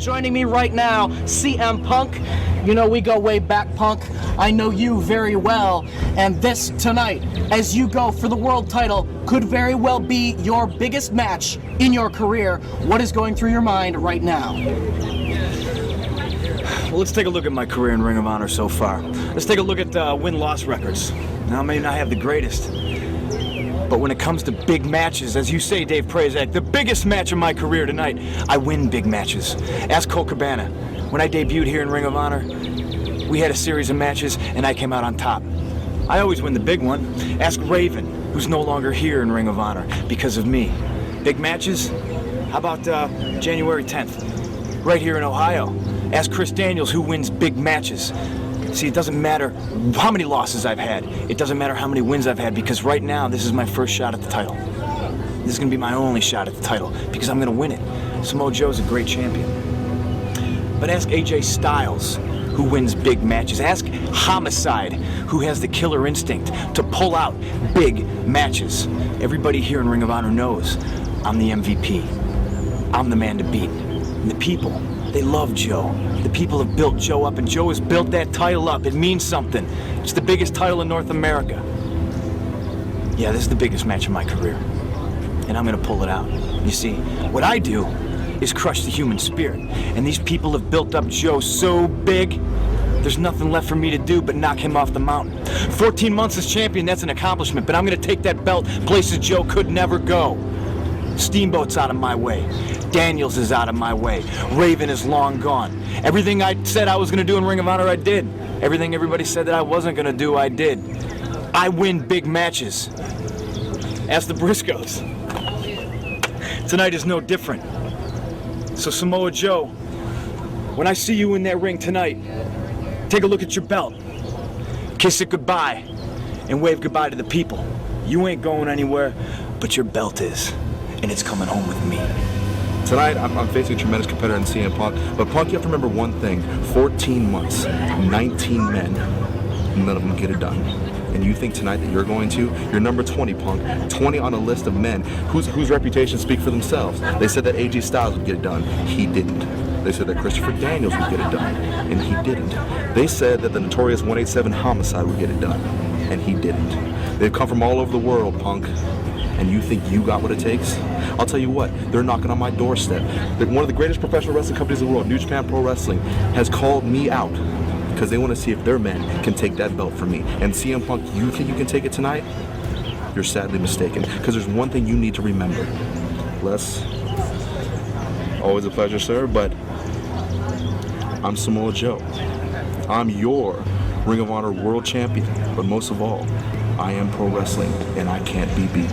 joining me right now, CM Punk. You know, we go way back, Punk. I know you very well. And this tonight, as you go for the world title, could very well be your biggest match in your career. What is going through your mind right now? Well, let's take a look at my career in Ring of Honor so far. Let's take a look at win-loss records. Now, I may not have the greatest, but when it comes to big matches, as you say, Dave Prazak, the biggest match of my career tonight, I win big matches. Ask Colt Cabana. When I debuted here in Ring of Honor, we had a series of matches, and I came out on top. I always win the big one. Ask Raven, who's no longer here in Ring of Honor because of me. Big matches? How about January 10th, right here in Ohio? Ask Chris Daniels, who wins big matches. See, it doesn't matter how many losses I've had. It doesn't matter how many wins I've had, because right now, this is my first shot at the title. This is going to be my only shot at the title, because I'm going to win it. Samoa Joe's a great champion. But ask AJ Styles, who wins big matches. Ask Homicide, who has the killer instinct to pull out big matches. Everybody here in Ring of Honor knows I'm the MVP. I'm the man to beat. And the people, they love Joe. The people have built Joe up, and Joe has built that title up. It means something. It's the biggest title in North America. Yeah, this is the biggest match of my career, and I'm gonna pull it out. You see, what I do is crush the human spirit, and these people have built up Joe so big, there's nothing left for me to do but knock him off the mountain. 14 months as champion, that's an accomplishment, but I'm gonna take that belt places Joe could never go. Steamboat's out of my way. Daniels is out of my way. Raven is long gone. Everything I said I was going to do in Ring of Honor, I did. Everything everybody said that I wasn't going to do, I did. I win big matches. Ask the Briscoes. Tonight is no different. So Samoa Joe, when I see you in that ring tonight, take a look at your belt. Kiss it goodbye and wave goodbye to the people. You ain't going anywhere, but your belt is. And it's coming home with me. Tonight, I'm facing a tremendous competitor in CM Punk, but Punk, you have to remember one thing. 14 months, 19 men, none of them get it done. And you think tonight that you're going to? You're number 20, Punk. 20 on a list of men whose reputations speak for themselves. They said that AJ Styles would get it done. He didn't. They said that Christopher Daniels would get it done, and he didn't. They said that the notorious 187 Homicide would get it done, and he didn't. They've come from all over the world, Punk. And you think you got what it takes? I'll tell you what, they're knocking on my doorstep. One of the greatest professional wrestling companies in the world, New Japan Pro Wrestling, has called me out because they want to see if their men can take that belt from me. And CM Punk, you think you can take it tonight? You're sadly mistaken, because there's one thing you need to remember. Les, always a pleasure, sir, but I'm Samoa Joe. I'm your Ring of Honor World Champion, but most of all, I am pro wrestling, and I can't be beat.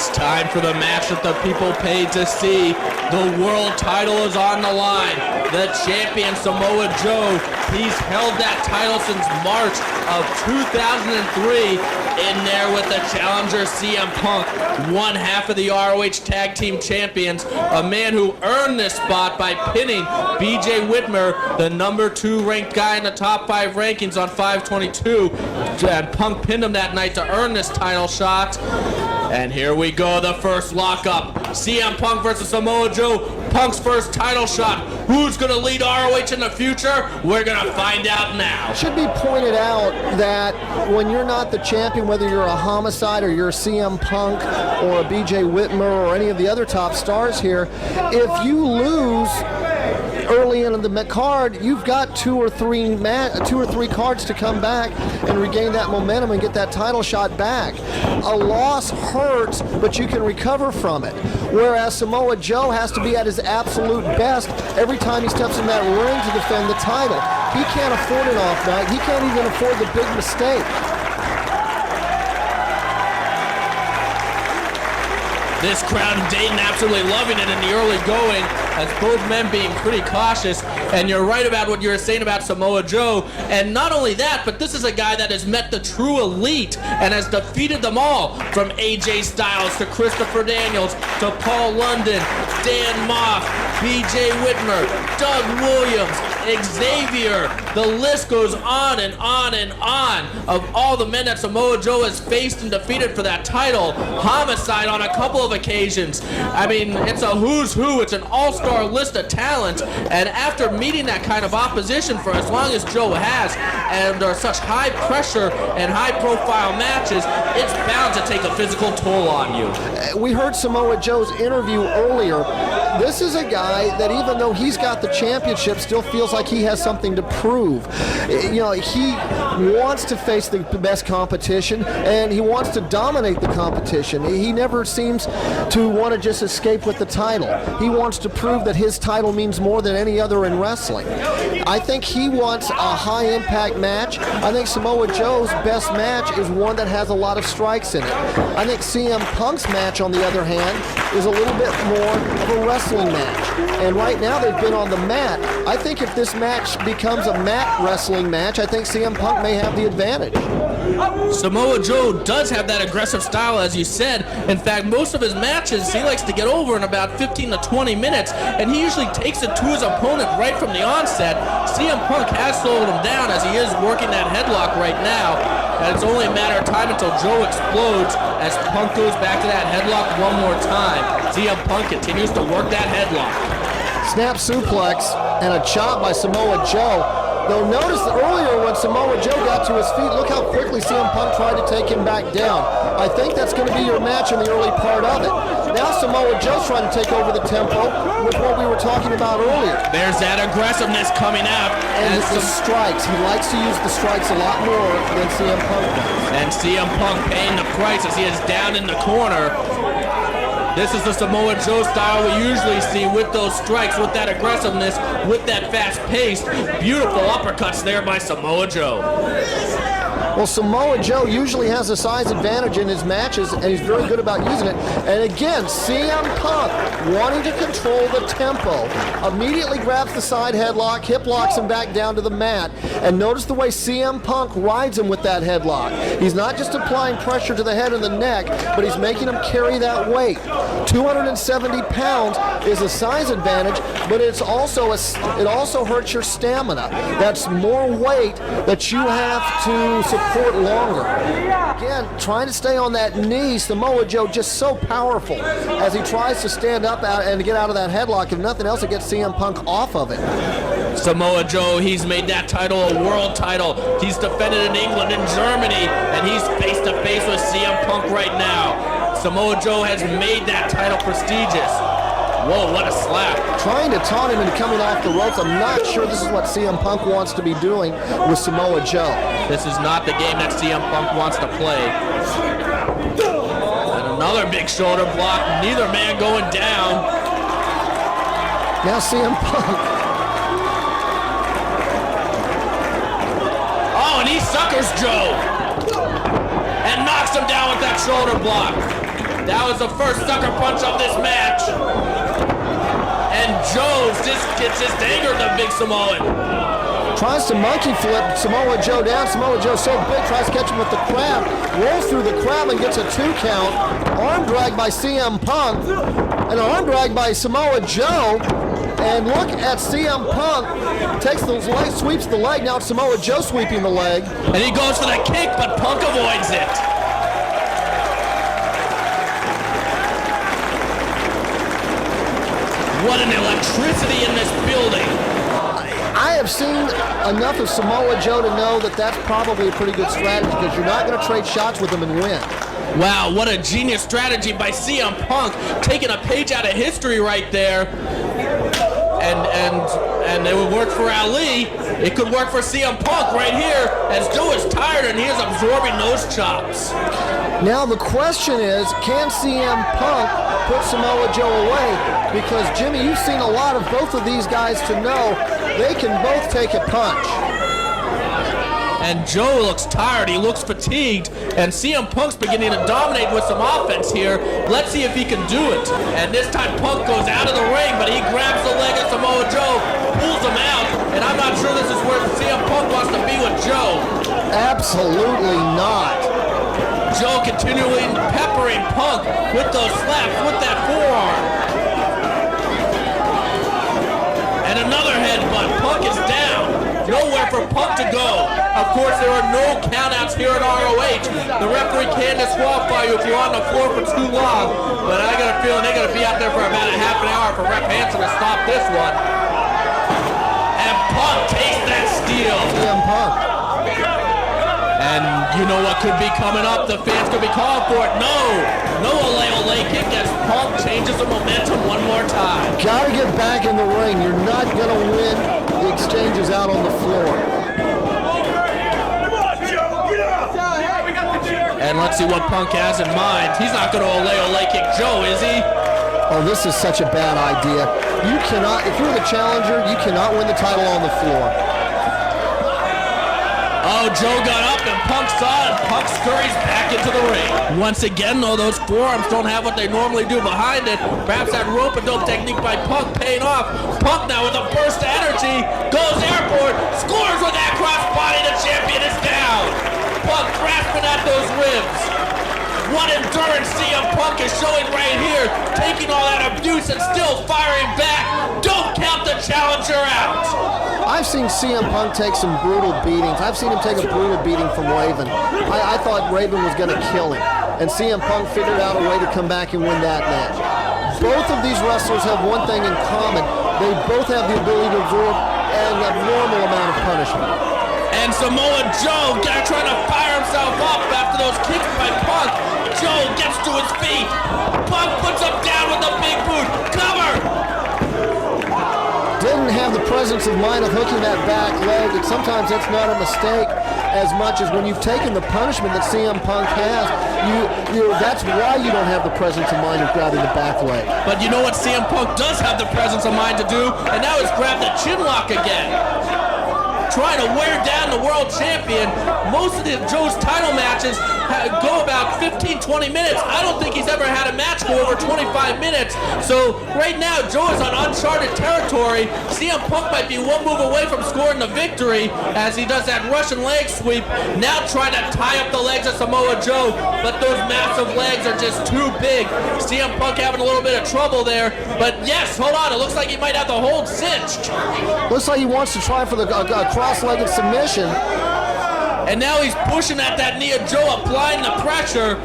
It's time for the match that the people paid to see. The world title is on the line. The champion, Samoa Joe, he's held that title since March of 2003. In there with the challenger, CM Punk, one half of the ROH Tag Team Champions, a man who earned this spot by pinning BJ Whitmer, the number 2 ranked guy in the top 5 rankings on 522. And Punk pinned him that night to earn this title shot. And here we go, the first lockup. CM Punk versus Samoa Joe. Punk's first title shot. Who's going to lead ROH in the future? We're going to find out now. It should be pointed out that when you're not the champion, whether you're a Homicide or you're a CM Punk or a BJ Whitmer or any of the other top stars here, if you lose early in the card, you've got two or three cards to come back and regain that momentum and get that title shot back. A loss hurts, but you can recover from it. Whereas Samoa Joe has to be at his absolute best every time he steps in that ring to defend the title. He can't afford an off night. He can't even afford the big mistake. This crowd in Dayton absolutely loving it in the early going, as both men being pretty cautious. And you're right about what you were saying about Samoa Joe. And not only that, but this is a guy that has met the true elite and has defeated them all, from AJ Styles to Christopher Daniels to Paul London, Dan Moff, BJ Whitmer, Doug Williams, Xavier. The list goes on and on and on of all the men that Samoa Joe has faced and defeated for that title. Homicide on a couple of occasions. I mean, it's a who's who. It's an all-star list of talent. And after meeting that kind of opposition for as long as Joe has, and there are such high pressure and high profile matches, it's bound to take a physical toll on you. We heard Samoa Joe's interview earlier. This is a guy that, even though he's got the championship, still feels like he has something to prove. You know, he wants to face the best competition, and he wants to dominate the competition. He never seems to want to just escape with the title. He wants to prove that his title means more than any other in wrestling. I think he wants a high-impact match. I think Samoa Joe's best match is one that has a lot of strikes in it. I think CM Punk's match, on the other hand, is a little bit more of a wrestling match. And right now they've been on the mat. I think if this match becomes a mat wrestling match, I think CM Punk may have the advantage. Samoa Joe does have that aggressive style, as you said. In fact, most of his matches, he likes to get over in about 15 to 20 minutes, and he usually takes it to his opponent right from the onset. CM Punk has slowed him down, as he is working that headlock right now, and it's only a matter of time until Joe explodes as Punk goes back to that headlock one more time. CM Punk continues to work that headlock. Snap suplex and a chop by Samoa Joe. Though notice that earlier when Samoa Joe got to his feet, look how quickly CM Punk tried to take him back down. I think that's going to be your match in the early part of it. Now Samoa Joe's trying to take over the tempo with what we were talking about earlier. There's that aggressiveness coming out. And it's the strikes. He likes to use the strikes a lot more than CM Punk does. And CM Punk paying the price as he is down in the corner. This is the Samoa Joe style we usually see, with those strikes, with that aggressiveness, with that fast pace. Beautiful uppercuts there by Samoa Joe. Well, Samoa Joe usually has a size advantage in his matches, and he's very good about using it. And again, CM Punk, wanting to control the tempo, immediately grabs the side headlock, hip locks him back down to the mat. And notice the way CM Punk rides him with that headlock. He's not just applying pressure to the head and the neck, but he's making him carry that weight. 270 pounds is a size advantage, but it also hurts your stamina. That's more weight that you have to support longer. Again, trying to stay on that knee. Samoa Joe just so powerful as he tries to stand up and to get out of that headlock. If nothing else, it gets CM Punk off of it. Samoa Joe, he's made that title a world title. He's defended in England and Germany, and he's face to face with CM Punk right now. Samoa Joe has made that title prestigious. Whoa, what a slap. Trying to taunt him into coming off the ropes. I'm not sure this is what CM Punk wants to be doing with Samoa Joe. This is not the game that CM Punk wants to play. And another big shoulder block. Neither man going down. Now CM Punk. Oh, and he suckers Joe. And knocks him down with that shoulder block. That was the first sucker punch of this match. And Joe just gets just angered the big Samoan. Tries to monkey flip Samoa Joe down. Samoa Joe so big, tries to catch him with the crab. Rolls through the crab and gets a 2 count. Arm drag by CM Punk. An arm drag by Samoa Joe. And look at CM Punk. Takes the leg, sweeps the leg. Now it's Samoa Joe sweeping the leg. And he goes for the kick, but Punk avoids it. What an electricity in this building. I have seen enough of Samoa Joe to know that that's probably a pretty good strategy because you're not going to trade shots with him and win. Wow, what a genius strategy by CM Punk, taking a page out of history right there. And it would work for Ali. It could work for CM Punk right here as Joe is tired and he is absorbing those chops. Now the question is, can CM Punk put Samoa Joe away? Because Jimmy, you've seen a lot of both of these guys to know they can both take a punch. And Joe looks tired, he looks fatigued, and CM Punk's beginning to dominate with some offense here. Let's see if he can do it. And this time Punk goes out of the ring, but he grabs the leg of Samoa Joe, pulls him out, and I'm not sure this is where CM Punk wants to be with Joe. Absolutely not. Joe continually peppering Punk with those slaps, with that forearm. And another headbutt. Punk is down. Nowhere for Punk to go. Of course, there are no countouts here at ROH. The referee can disqualify you if you're on the floor for too long. But I got a feeling they're going to be out there for about a half an hour for Ref Hansen to stop this one. And Punk takes that steal. CM Punk. And you know what could be coming up? The fans could be calling for it. No ole kick as Punk changes the momentum one more time. Gotta get back in the ring. You're not gonna win the exchanges out on the floor. And let's see what Punk has in mind. He's not gonna ole kick Joe, is he? Oh, this is such a bad idea. You cannot, if you're the challenger, you cannot win the title on the floor. Oh, Joe got up and Punk saw it. Punk scurries back into the ring. Once again, though, those forearms don't have what they normally do behind it. Perhaps that rope-a-dope technique by Punk paying off. Punk now with a burst of energy goes airborne, scores with that crossbody. The champion is down. Punk grasping at those ribs. What endurance CM Punk is showing right here, taking all that abuse and still firing back. Don't count the challenger out. I've seen CM Punk take some brutal beatings. I've seen him take a brutal beating from Raven. I thought Raven was going to kill him. And CM Punk figured out a way to come back and win that match. Both of these wrestlers have one thing in common. They both have the ability to absorb an abnormal amount of punishment. And Samoa Joe trying to fire himself up after those kicks by Punk. Joe gets to his feet. Punk puts him down with a big boot. Cover! Didn't have the presence of mind of hooking that back leg, and sometimes that's not a mistake as much as when you've taken the punishment that CM Punk has, that's why you don't have the presence of mind of grabbing the back leg. But you know what CM Punk does have the presence of mind to do, and now he's grabbed the chin lock again. Trying to wear down the world champion. Most of Joe's title matches go about 15-20 minutes. I don't think he's ever had a match go over 25 minutes. So right now Joe is on uncharted territory. CM Punk might be one move away from scoring the victory as he does that Russian leg sweep. Now trying to tie up the legs of Samoa Joe, but those massive legs are just too big. CM Punk having a little bit of trouble there. But yes, hold on, it looks like he might have the hold cinched. Looks like he wants to try for the cross-legged submission. And now he's pushing at that knee of Joe, applying the pressure.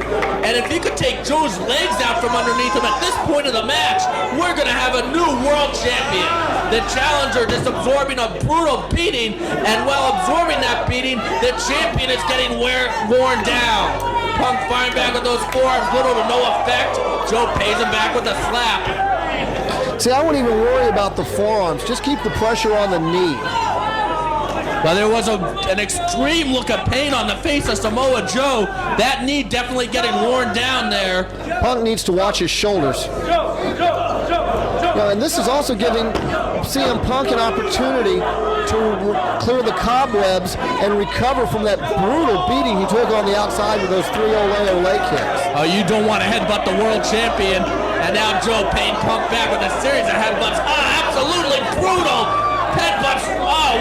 And if he could take Joe's legs out from underneath him at this point of the match, we're going to have a new world champion. The challenger just absorbing a brutal beating, and while absorbing that beating, the champion is getting worn down. Punk firing back with those forearms, little to no effect. Joe pays him back with a slap. See, I wouldn't even worry about the forearms. Just keep the pressure on the knee. Well, there was an extreme look of pain on the face of Samoa Joe. That knee definitely getting worn down there. Punk needs to watch his shoulders. Now, and this is also giving CM Punk an opportunity clear the cobwebs and recover from that brutal beating he took on the outside with those 3 ole kicks. Oh, you don't want to headbutt the world champion. And now Joe paying Punk back with a series of headbutts. Absolutely brutal headbutts,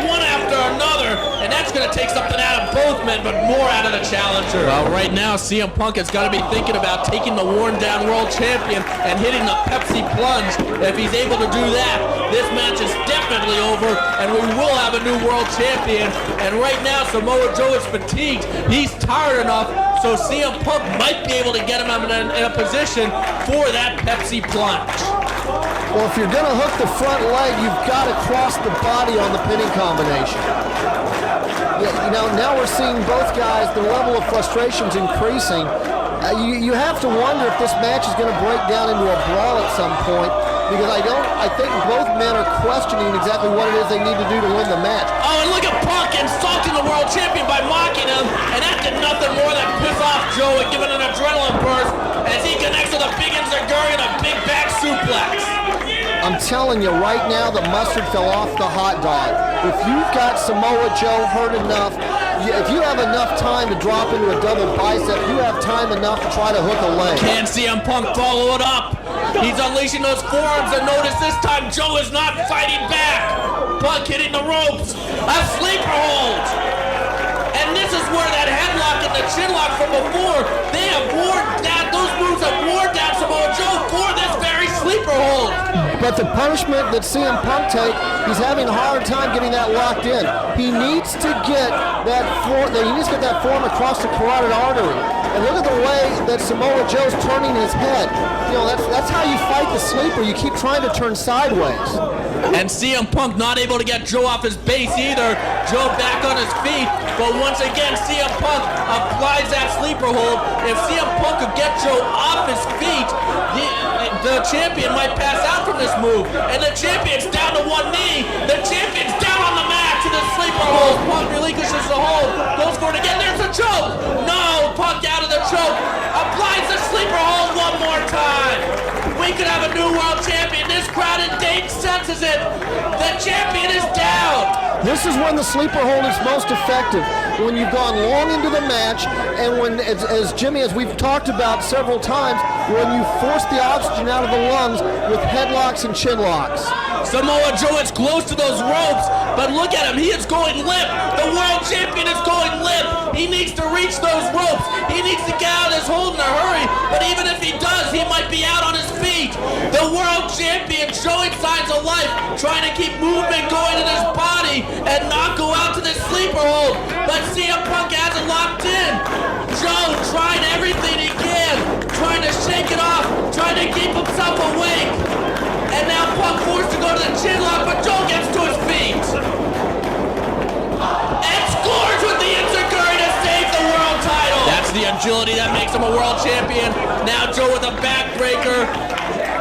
one after another. And that's going to take something out of both men, but more out of the challenger. Well, right now, CM Punk has got to be thinking about taking the worn-down world champion and hitting the Pepsi plunge. If he's able to do that, this match is definitely over, and we will have a new world champion. And right now, Samoa Joe is fatigued. He's tired enough, so CM Punk might be able to get him in a position for that Pepsi plunge. Well, if you're going to hook the front leg, you've got to cross the body on the pinning combination. Yeah, now we're seeing both guys, the level of frustration's increasing. You have to wonder if this match is going to break down into a brawl at some point, because I think both men are questioning exactly what it is they need to do to win the match. Oh, and look at Punk insulting the world champion by mocking him, and that did nothing more than piss off Joe and give it an adrenaline burst as he connects with a big enziguri and a big back suplex. I'm telling you right now, the mustard fell off the hot dog. If you've got Samoa Joe hurt enough, if you have enough time to drop into a double bicep, you have time enough to try to hook a leg. Can CM Punk follow it up? He's unleashing those forearms, and notice this time Joe is not fighting back. Punk hitting the ropes. A sleeper hold. And this is where that headlock and the chin lock from before, they have worn down, those moves have worn down Samoa Joe for this very sleeper hold. But the punishment that CM Punk takes, he's having a hard time getting that locked in. He needs to get that form across the carotid artery. And look at the way that Samoa Joe's turning his head. That's how you fight the sleeper. You keep trying to turn sideways. And CM Punk not able to get Joe off his base either. Joe back on his feet, but once again CM Punk applies that sleeper hold. If CM Punk could get Joe off his feet, the champion might pass out from this move. And the champion's down to one knee. The champion's down on the mat to the sleeper hold. Punk relinquishes the hold, goes for it again. There's a choke. No, Punk out of the choke. Applies the sleeper hold one more time. We could have a new world champion. This crowd in Dayton senses it. The champion is down. This is when the sleeper hold is most effective. When you've gone long into the match, and when, as Jimmy, as we've talked about several times, when you force the oxygen out of the lungs with headlocks and chin locks. Samoa Joe is close to those ropes, but look at him, he is going limp. The world champion is going limp. He needs to reach those ropes. He needs to get out of this hold in a hurry, but even if he does, he might be out on his feet. The world champion showing signs of life, trying to keep movement going in his body and not go out to this sleeper hold, but CM Punk hasn't locked in. Joe trying everything he can, trying to shake it off, trying to keep himself awake. And now Punk forced to go to the chin lock, but Joe gets to his feet. And scores with the enziguri to save the world title. That's the agility that makes him a world champion. Now Joe with a backbreaker.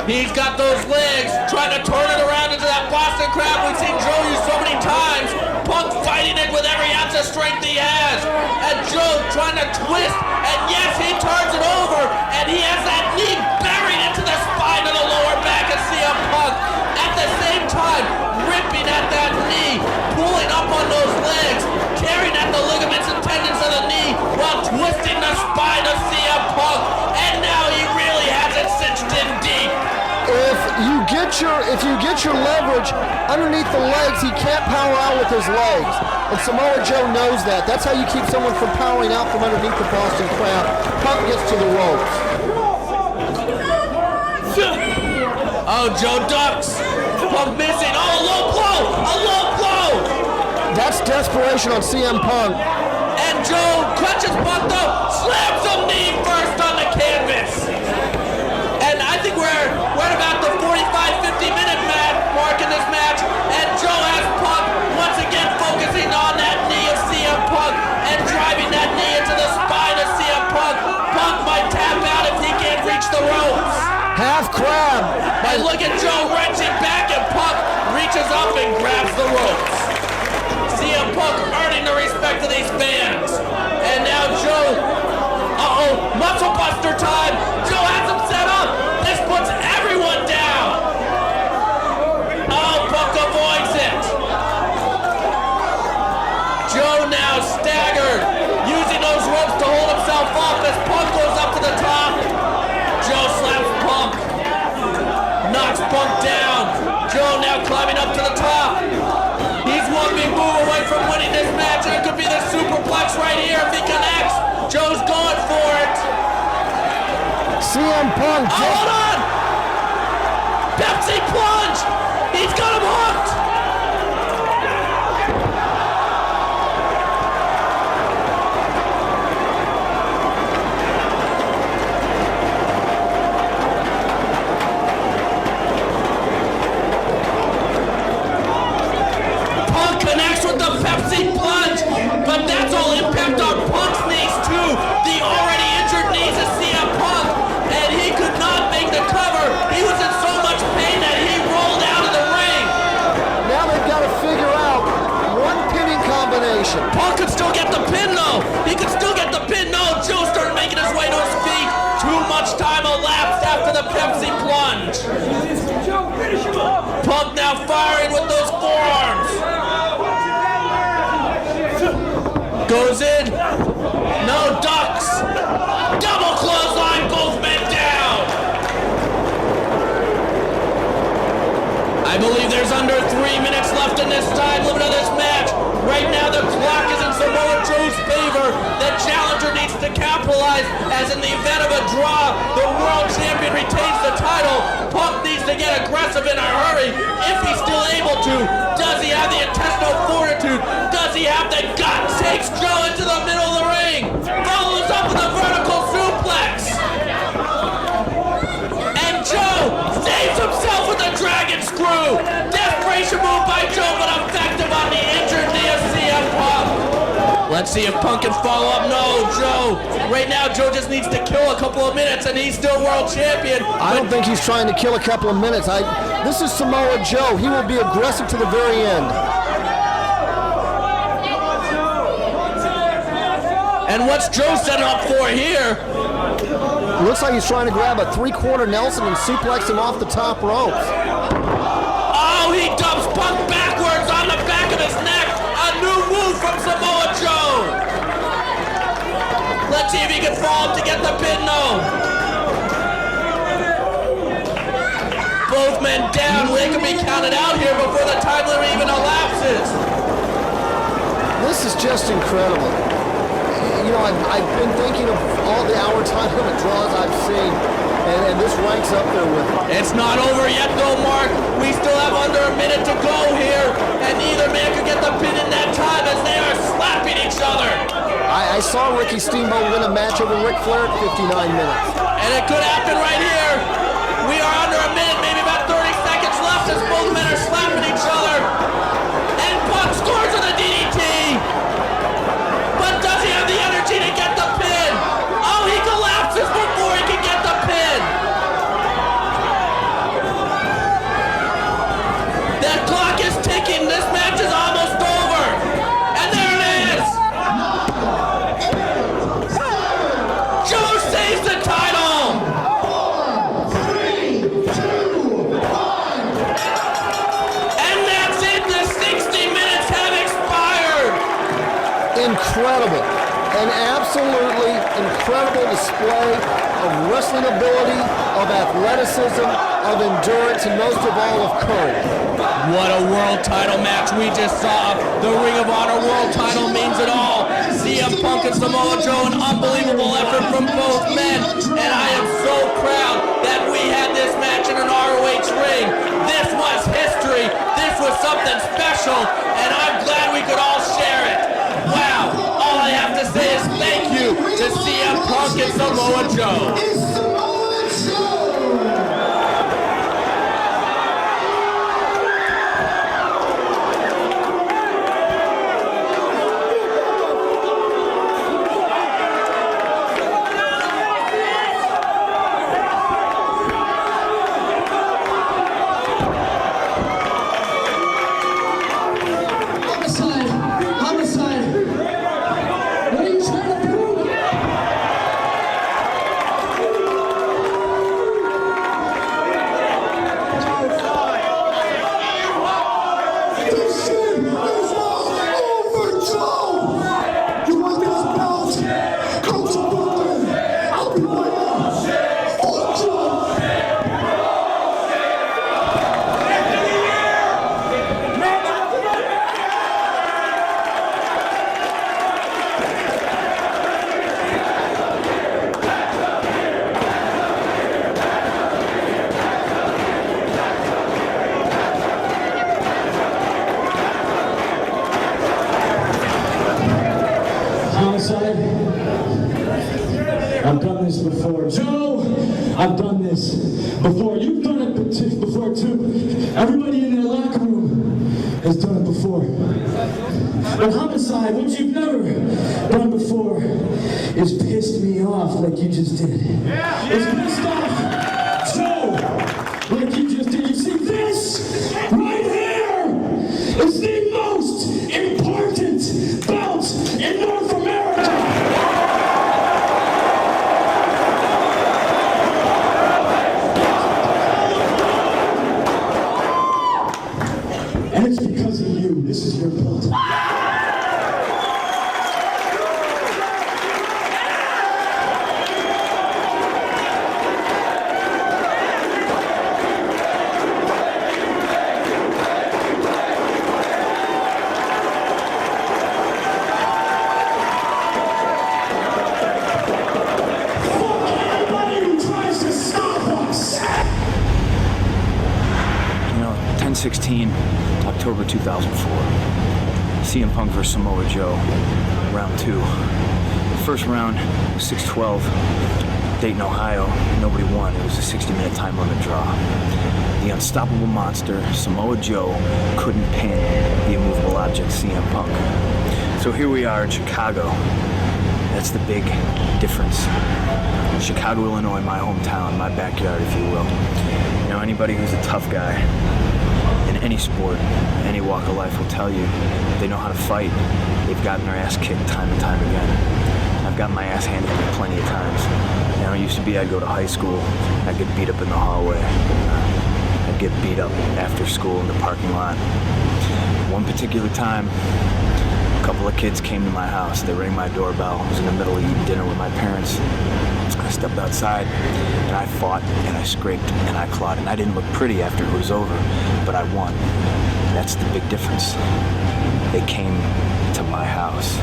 He's got those legs, trying to turn it around into that Boston Crab we've seen Joe use so many times. Punk fighting it with every ounce of strength he has. And Joe trying to twist, and yes, he turns it over, and he has that knee buried into the spine of the lower back of CM Punk. At the same time, ripping at that knee, pulling up on those legs, tearing at the ligaments and tendons of the knee, while twisting the spine of CM Punk. And now he really has it cinched in deep. If you get your leverage underneath the legs, he can't power out with his legs. And Samoa Joe knows that. That's how you keep someone from powering out from underneath the Boston Crab. Punk gets to the ropes. Oh, Joe ducks. Punk missing. Oh, a low blow. A low blow. That's desperation on CM Punk. And Joe clutches Punk though. Slams him knee first on the canvas. And I think we're at about the 45-50-minute mark in this match. And Joe has Punk once again focusing on that knee of CM Punk and driving that knee into the spine of CM Punk. Punk might tap out if he can't reach the ropes. Half crab. And look at Joe wrenching back, and Punk reaches up and grabs the ropes. CM Punk earning the respect of these fans. And now Joe, muscle buster time. Joe has him set up. This puts everyone down. Oh, Punk avoids it. Joe now staggered, using those ropes to hold himself up as Punk goes up to the top. Joe slaps Punk, knocks Punk down. Joe now climbing up to the top. He's one big move away from winning this match, and it could be the superplex right here if he connects. Joe's going for it. CM Punk. Oh, hold on! Pepsi plunge! He's got him hooked! Punk connects with the Pepsi plunge, but that's all impact on Punk's knees too. The already injured knees of CM Punk, and he could not make the cover. He was in so much pain that he rolled out of the ring. Now they've got to figure out one pinning combination. Punk could still get the pin though. He could still get the pin. No, Joe started making his way to his feet. Too much time elapsed after the Pepsi plunge. Punk now firing with those forearms. Goes in. No, ducks. Double clothesline, both men down. I believe there's under 3 minutes left in this time limit of this match. Right now the clock is in Samoa Joe's favor. The challenger needs to capitalize, as in the event of a draw, the world champion retains the title. Punk needs to get aggressive in a hurry if he's still able to. Does he have the intestinal fortitude? Does he have the guts? Takes Joe into the middle of the ring. Follows up with a vertical suplex. And Joe saves himself with a dragon screw. Desperation move by Joe, but effective on the injured knee of CM Punk. Let's see if Punk can follow up. No, Joe. Right now, Joe just needs to kill a couple of minutes, and he's still world champion. I don't think he's trying to kill a couple of minutes. This is Samoa Joe. He will be aggressive to the very end. And what's Joe setting up for here? Looks like he's trying to grab a three-quarter Nelson and suplex him off the top ropes. Oh, he dumps Punk backwards on the back of his neck. A new move from Samoa Joe. Let's see if he can fall up to get the pin. No. Both men down. They can be counted out here before the time limit even elapses. This is just incredible. You know, I've been thinking of all the hour time limit draws I've seen, and this ranks up there with it. It's not over yet though, Mark. We still have under a minute to go here, and neither man could get the pin in that time as they are slapping each other. I saw Ricky Steamboat win a match over Ric Flair at 59 minutes. And it could happen right here. We are under a minute, maybe about 30 seconds left as both men are slapping each other. And Punk scores with a DDT. But does he have the energy to get the pin? Oh, he collapses before he can get the pin. The clock is ticking. This match is almost over. And there it is. Joe saves the title. 4, 3, 2, 1. And that's it. The 60 minutes have expired. Incredible. An absolutely incredible display of wrestling ability, of athleticism, of endurance, and most of all of courage. What a world title match we just saw. The Ring of Honor world title means it all. CM Punk and Samoa Joe, an unbelievable effort from both men. And I am so proud that we had this match in an ROH ring. This was history. This was something special. And I'm glad we could all share it. Wow. All I have to say is thank you to CM Punk and Samoa Joe. It's Samoa Joe. Homicide. What are you trying to prove? Homicide. I've done this before. Joe, I've done this before. You've done it before too. Everybody in the locker room has done it before. But Homicide, what you've never done before is pissed me off like you just did. It's pissed off Joe like you just did. You see this right here is the most important belt in North America. And it's because of you. This is your belt. Anybody who tries to stop us. 10/16, October 2004. CM Punk vs. Samoa Joe, round 2. First round was 6-12, Dayton, Ohio. Nobody won. It was a 60-minute time limit draw. The unstoppable monster, Samoa Joe, couldn't pin the immovable object, CM Punk. So here we are in Chicago. That's the big difference. Chicago, Illinois, my hometown, my backyard, if you will. You know, anybody who's a tough guy in any sport, any walk of life will tell you they know how to fight. They've gotten their ass kicked time and time again. I've gotten my ass handed to me plenty of times. You know, it used to be I'd go to high school, I'd get beat up in the hallway. I'd get beat up after school in the parking lot. One particular time, a couple of kids came to my house. They rang my doorbell. I was in the middle of eating dinner with my parents. I stepped outside and I fought and I scraped and I clawed, and I didn't look pretty after it was over, but I won. That's the big difference. They came to my house.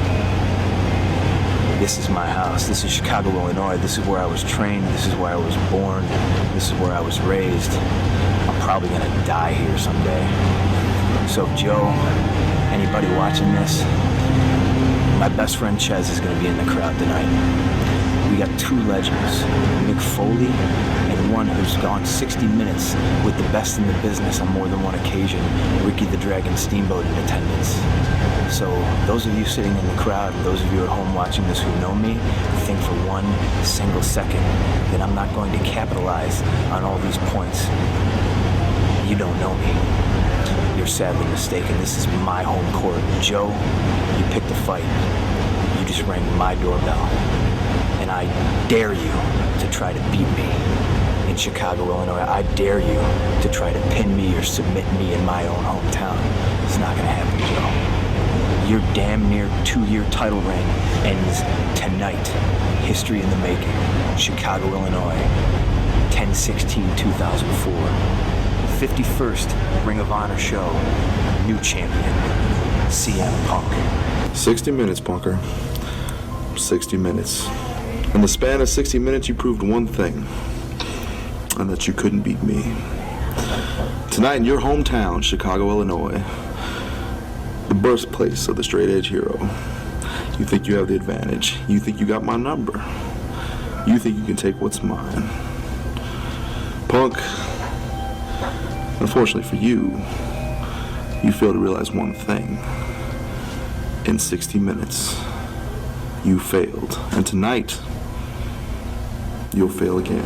This is my house. This is Chicago, Illinois. This is where I was trained. This is where I was born. This is where I was raised. I'm probably gonna die here someday. So Joe, anybody watching this, my best friend Chez is gonna be in the crowd tonight. We got two legends, Mick Foley and one who's gone 60 minutes with the best in the business on more than one occasion, Ricky the Dragon Steamboat in attendance. So those of you sitting in the crowd, and those of you at home watching this who know me, think for one single second that I'm not going to capitalize on all these points. You don't know me. You're sadly mistaken. This is my home court. Joe, you picked a fight. You just rang my doorbell. And I dare you to try to beat me in Chicago, Illinois. I dare you to try to pin me or submit me in my own hometown. It's not gonna happen, Joe. Your damn near 2-year title reign ends tonight. History in the making. Chicago, Illinois, 10/16/2004. 51st Ring of Honor show. New champion, CM Punk. 60 minutes, Punker. 60 minutes. In the span of 60 minutes, you proved one thing, and that you couldn't beat me. Tonight in your hometown, Chicago, Illinois, the birthplace of the straight edge hero, you think you have the advantage. You think you got my number. You think you can take what's mine. Punk, unfortunately for you, you fail to realize one thing. In 60 minutes, you failed. And tonight, you'll fail again.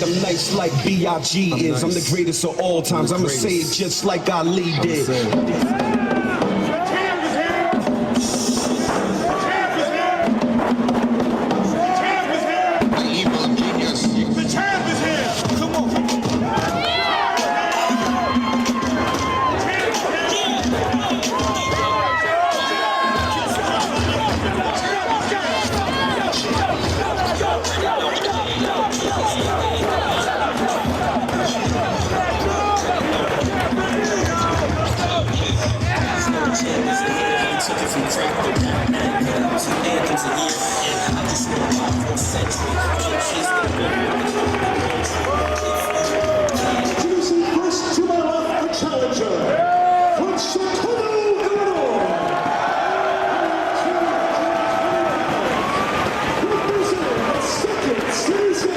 I'm nice like B.I.G. is. I'm the greatest of all times. I'ma say it just like Ali did. First to my left, the challenger from Chicago, Illinois. Representing the second season,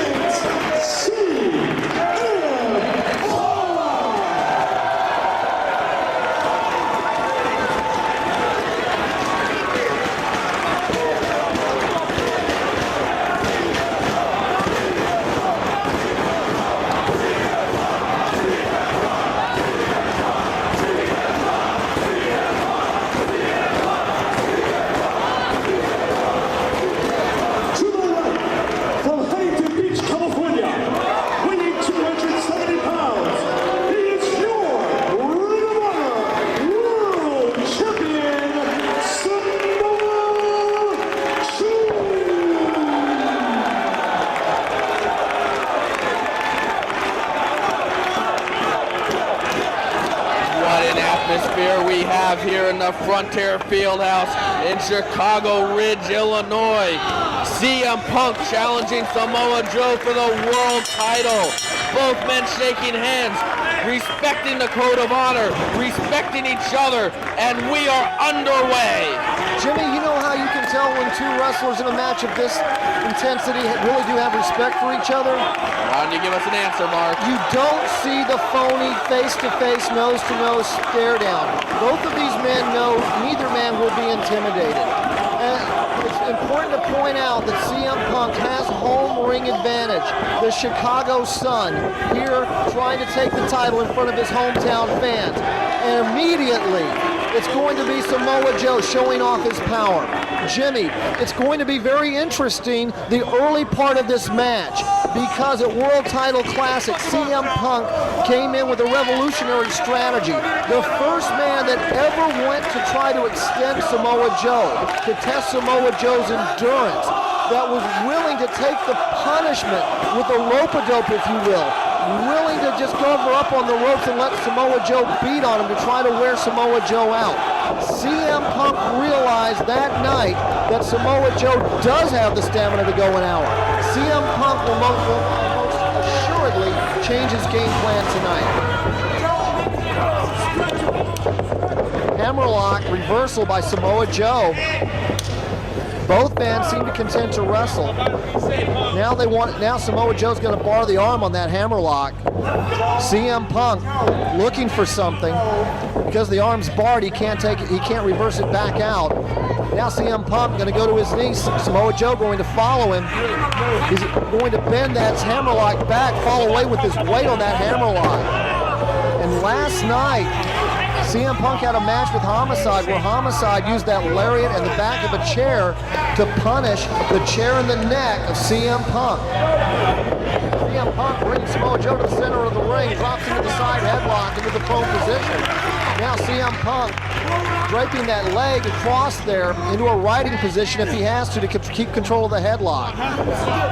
We have here in the Frontier Fieldhouse in Chicago Ridge, Illinois. CM Punk challenging Samoa Joe for the world title. Both men shaking hands, respecting the code of honor, respecting each other, and we are underway. Jimmy, you know how you can tell when two wrestlers in a match of this intensity really do have respect for each other? Why don't you give us an answer, Mark? You don't see the phony face-to-face, nose-to-nose stare down. Both of these men know neither man will be intimidated. And it's important to point out that CM Punk has home ring advantage. The Chicago Sun here trying to take the title in front of his hometown fans. And immediately, it's going to be Samoa Joe showing off his power. Jimmy, it's going to be very interesting, the early part of this match, because at World Title Classic, CM Punk came in with a revolutionary strategy. The first man that ever went to try to extend Samoa Joe, to test Samoa Joe's endurance, that was willing to take the punishment with a rope-a-dope, if you will, willing to just go up on the ropes and let Samoa Joe beat on him to try to wear Samoa Joe out. CM Punk realized that night that Samoa Joe does have the stamina to go an hour. CM Punk will most assuredly change his game plan tonight. Hammerlock reversal by Samoa Joe. Both fans seem to contend to wrestle. Now Samoa Joe's going to bar the arm on that hammerlock. CM Punk looking for something. Because the arm's barred, he can't reverse it back out. Now CM Punk going to go to his knees. Samoa Joe going to follow him. He's going to bend that hammerlock back, fall away with his weight on that hammerlock. And last night, CM Punk had a match with Homicide where Homicide used that lariat and the back of a chair to punish the chair in the neck of CM Punk. CM Punk brings Samoa Joe to the center of the ring, drops him to the side headlock into the prone position. Now CM Punk draping that leg across there into a riding position if he has to keep control of the headlock.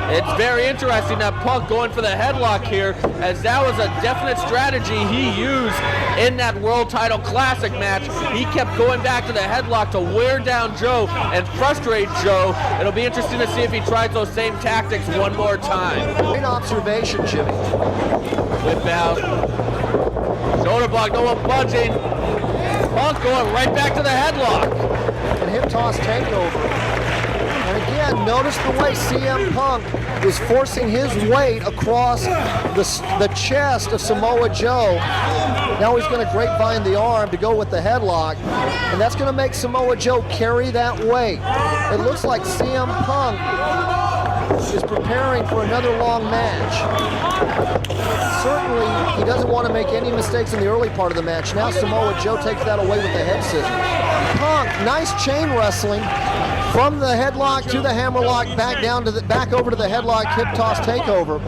It's very interesting that Punk going for the headlock here, as that was a definite strategy he used in that World Title Classic match. He kept going back to the headlock to wear down Joe and frustrate Joe. It'll be interesting to see if he tries those same tactics one more time. Great observation, Jimmy. Whip out. Shoulder block, no one budging. Punk going right back to the headlock. And hip toss takeover. And again, notice the way CM Punk is forcing his weight across the chest of Samoa Joe. Now he's going to grapevine the arm to go with the headlock. And that's going to make Samoa Joe carry that weight. It looks like CM Punk is preparing for another long match. Certainly, he doesn't want to make any mistakes in the early part of the match. Now Samoa Joe takes that away with the head scissors. Punk, nice chain wrestling from the headlock to the hammerlock, back over to the headlock hip toss takeover.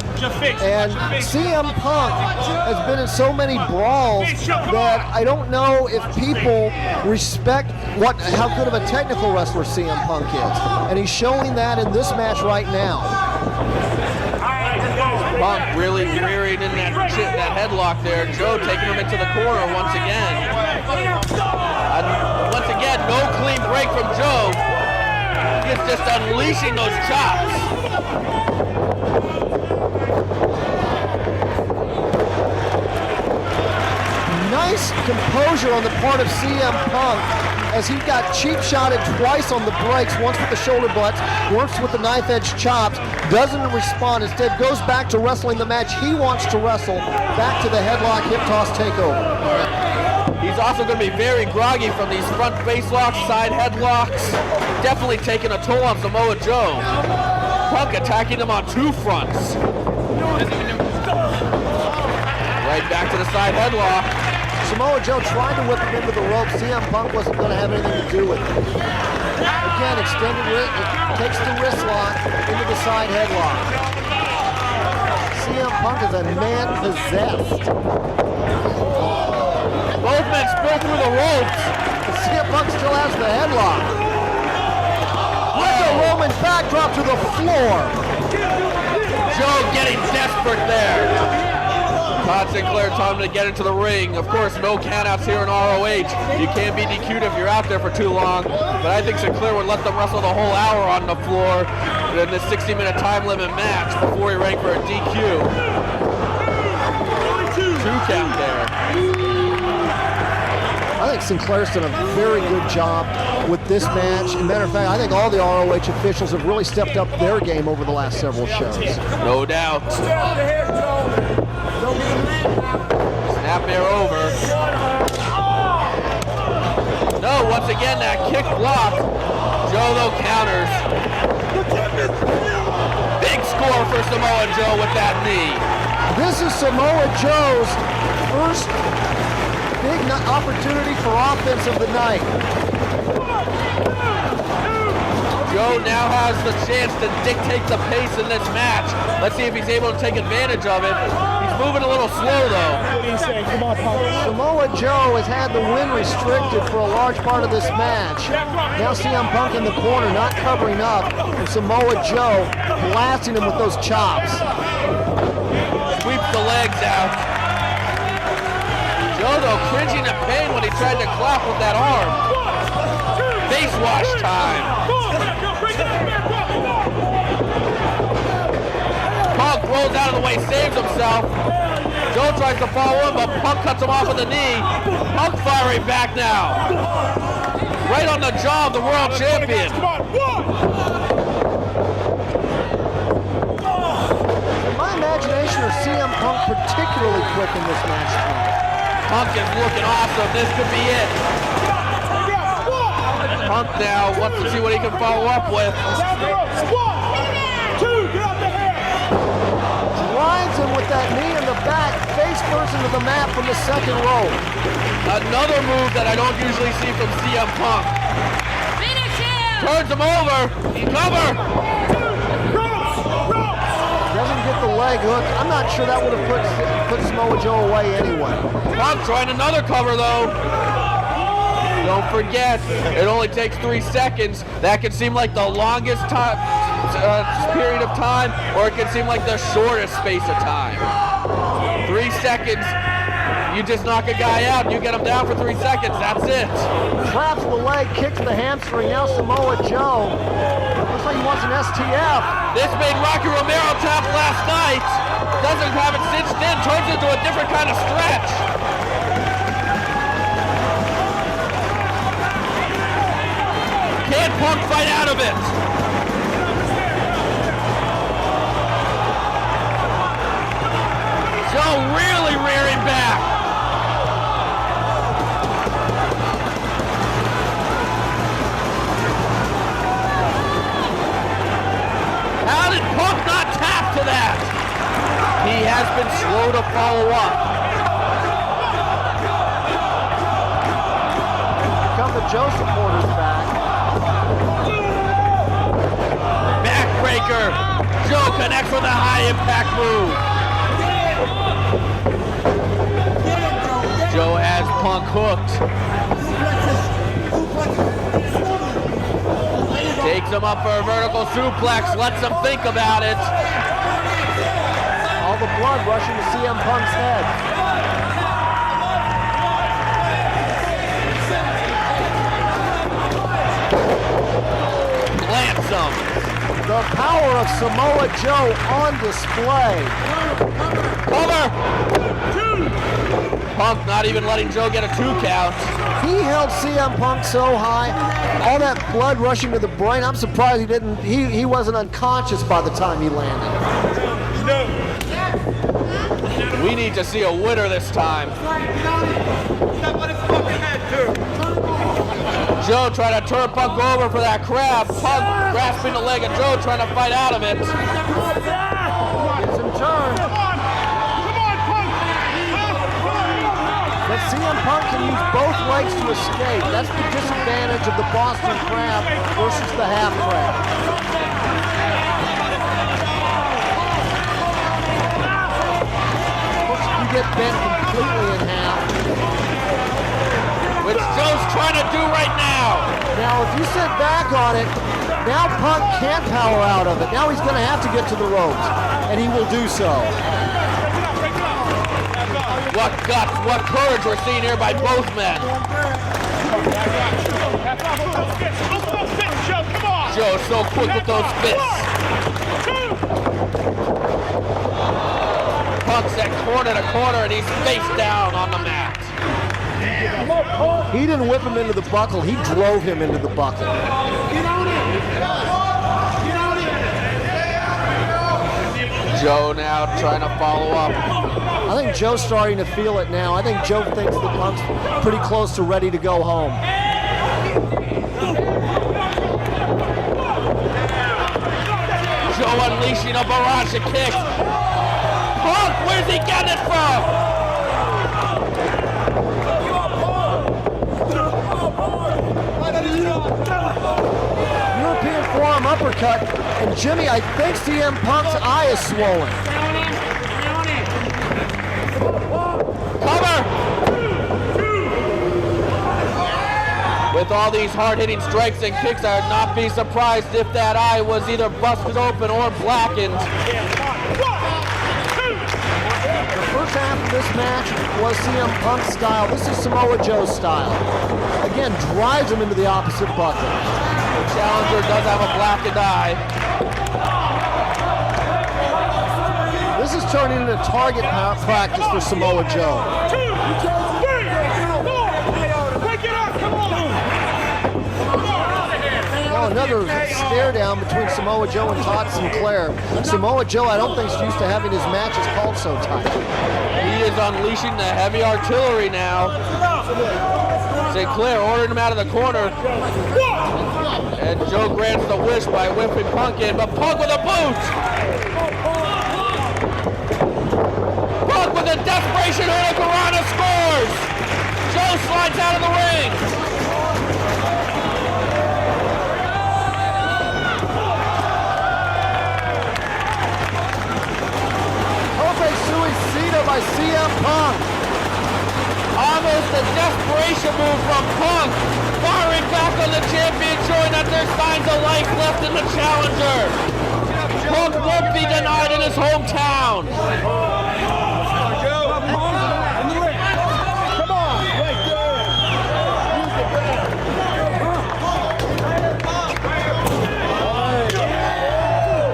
And CM Punk has been in so many brawls that I don't know if people respect how good of a technical wrestler CM Punk is. And he's showing that in this match right now. Punk really rearing in that headlock there. Joe taking him into the corner once again. Once again, no clean break from Joe. He's just unleashing those chops. Nice composure on the part of CM Punk as he got cheap shotted twice on the brakes, once with the shoulder butts, once with the knife edge chops, doesn't respond, instead goes back to wrestling the match he wants to wrestle, back to the headlock hip toss takeover. He's also going to be very groggy from these front face locks, side headlocks. Definitely taking a toll on Samoa Joe. Punk attacking him on two fronts. Right back to the side headlock. Samoa Joe tried to whip him into the rope. CM Punk wasn't going to have anything to do with it. Again, extended wrist, takes the wrist lock into the side headlock. CM Punk is a man possessed. Both men spill through the ropes. But CM Punk still has the headlock. With a Roman backdrop to the floor. Joe getting desperate there. Todd Sinclair telling him to get into the ring. Of course, no countouts here in ROH. You can't be DQ'd if you're out there for too long. But I think Sinclair would let them wrestle the whole hour on the floor in this 60-minute time limit match before he rang for a DQ. 2 count there. I think Sinclair's done a very good job with this match. As a matter of fact, I think all the ROH officials have really stepped up their game over the last several shows. No doubt. Snap bear over. No, once again, that kick block. Joe, though, counters. Big score for Samoa Joe with that knee. This is Samoa Joe's first big opportunity for offense of the night. Joe now has the chance to dictate the pace in this match. Let's see if he's able to take advantage of it. He's moving a little slow, though. Samoa Joe has had the win restricted for a large part of this match. Now CM Punk in the corner, not covering up, and Samoa Joe blasting him with those chops. Sweeps the legs out. Joe, though, cringing in pain when he tried to clap with that arm. Face wash time. Punk rolls out of the way, saves himself. Joe tries to follow him, but Punk cuts him off with a knee. Punk firing back now. Right on the jaw of the world champion. In my imagination of CM Punk particularly quick in this match. Punk is looking awesome. This could be it. Punk now wants to see what he can follow up with. Drives him with that knee in the back, face first into the mat from the second row. Another move that I don't usually see from CM Punk. Turns him over. Cover. Doesn't get the leg hook. I'm not sure that would have put Samoa Joe away anyway. Punk trying another cover, though. Don't forget, it only takes 3 seconds. That can seem like the longest period of time, or it can seem like the shortest space of time. 3 seconds, you just knock a guy out, you get him down for 3 seconds, that's it. Traps the leg, kicks the hamstring, now Samoa Joe. Looks like he wants an STF. This made Rocky Romero tap last night. Doesn't have it cinched in, turns into a different kind of stretch. Can Punk fight out of it? Joe really rearing back. How did Punk has been slow to follow up. Come the Joe supporters back. Backbreaker. Joe connects with a high impact move. Joe has Punk hooked. Takes him up for a vertical suplex, lets him think about it. All the blood rushing to CM Punk's head. Plants him. The power of Samoa Joe on display. Cover! Punk not even letting Joe get a 2 count. He held CM Punk so high, all that blood rushing to the brain. I'm surprised he wasn't unconscious by the time he landed. We need to see a winner this time. Joe trying to turn Punk over for that crab. Punk grasping the leg of Joe, trying to fight out of it. Gets him turned. But CM Punk can use both legs to escape. That's the disadvantage of the Boston Crab versus the half crab. Of course, you get bent completely in half. Which Joe's trying to do right now. Now, if you sit back on it, now Punk can't power out of it. Now he's going to have to get to the ropes, and he will do so. What guts, what courage we're seeing here by both men. Joe so quick with those fists. Punk set corner to corner and he's face down on the mat. He didn't whip him into the buckle, he drove him into the buckle. Joe now trying to follow up. I think Joe's starting to feel it now. I think Joe thinks the Punk's pretty close to ready to go home. Joe unleashing a barrage of kicks. Punk, where's he getting it from? European forearm uppercut, and Jimmy, I think CM Punk's eye is swollen. Cover! With all these hard-hitting strikes and kicks, I would not be surprised if that eye was either busted open or blackened. The first half of this match was CM Punk's style. This is Samoa Joe's style. Again, drives him into the opposite bucket. The challenger does have a blackened eye. This is turning into target practice for Samoa Joe. Oh, another stare down between Samoa Joe and Todd Sinclair. Samoa Joe, I don't think is used to having his matches called so tight. He is unleashing the heavy artillery now. Sinclair ordering him out of the corner. And Joe grants the wish by whipping Punk in, but Punk with a boot! Punk with a desperation hurricanrana scores! Joe slides out of the ring! Suicida by CM Punk. Almost a desperation move from Punk. Firing back on the champion, showing that there's signs of life left in the challenger. Punk won't be denied in his hometown.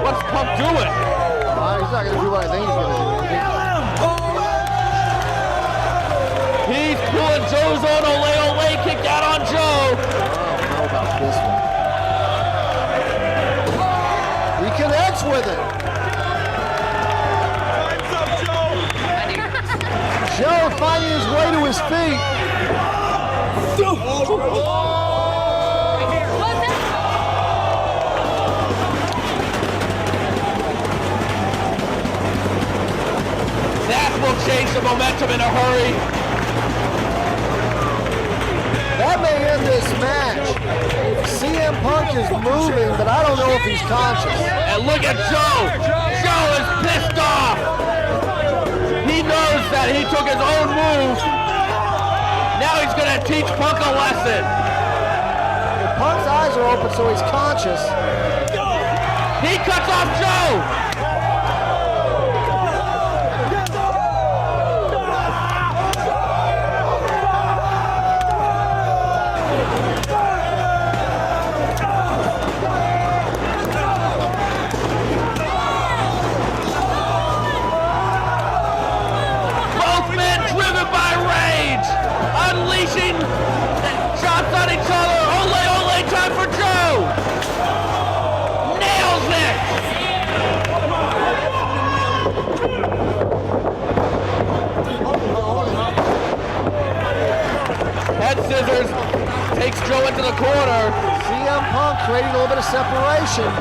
What's Punk doing? He's not going to do what I think he's going to do. He's pulling Joe's own ole kick out on Joe. I don't know about this one. He connects with it. Joe finding his way to his feet. will change the momentum in a hurry. That may end this match. CM Punk is moving, but I don't know if he's conscious. And look at Joe. Joe is pissed off. He knows that he took his own move. Now he's going to teach Punk a lesson. Punk's eyes are open, so he's conscious. He cuts off Joe. Unleashing shots on each other. Ole, time for Joe. Nails it. Head scissors takes Joe into the corner. CM Punk creating a little bit of separation.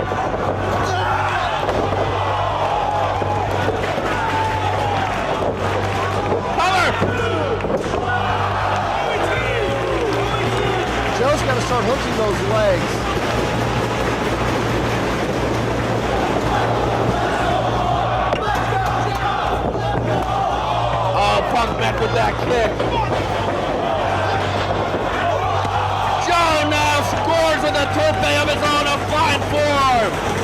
Joe's got to start hooking those legs. Oh, Punk back with that kick. Joe now scores with a tope of his own, a fine form.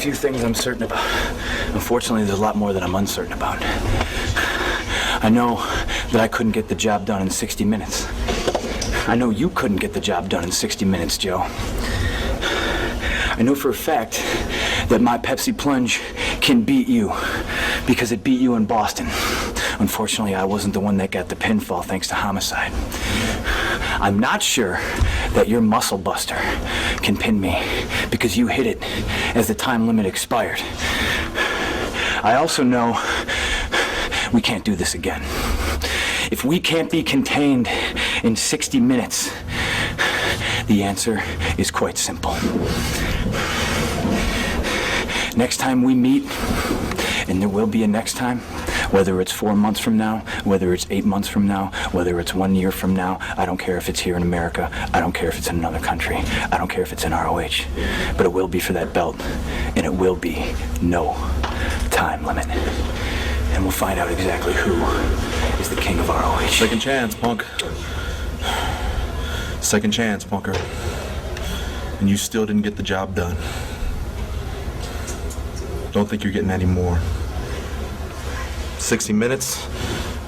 few things I'm certain about. Unfortunately, there's a lot more that I'm uncertain about. I know that I couldn't get the job done in 60 minutes. I know you couldn't get the job done in 60 minutes, Joe. I know for a fact that my Pepsi Plunge can beat you because it beat you in Boston. Unfortunately, I wasn't the one that got the pinfall thanks to Homicide. I'm not sure that your Muscle Buster can pin me because you hit it as the time limit expired. I also know we can't do this again. If we can't be contained in 60 minutes, the answer is quite simple. Next time we meet, and there will be a next time, whether it's 4 months from now, whether it's 8 months from now, whether it's 1 year from now, I don't care if it's here in America, I don't care if it's in another country, I don't care if it's in ROH, but it will be for that belt, and it will be no time limit. And we'll find out exactly who is the king of ROH. Second chance, Punk. Second chance, Punker. And you still didn't get the job done. Don't think you're getting any more. 60 minutes,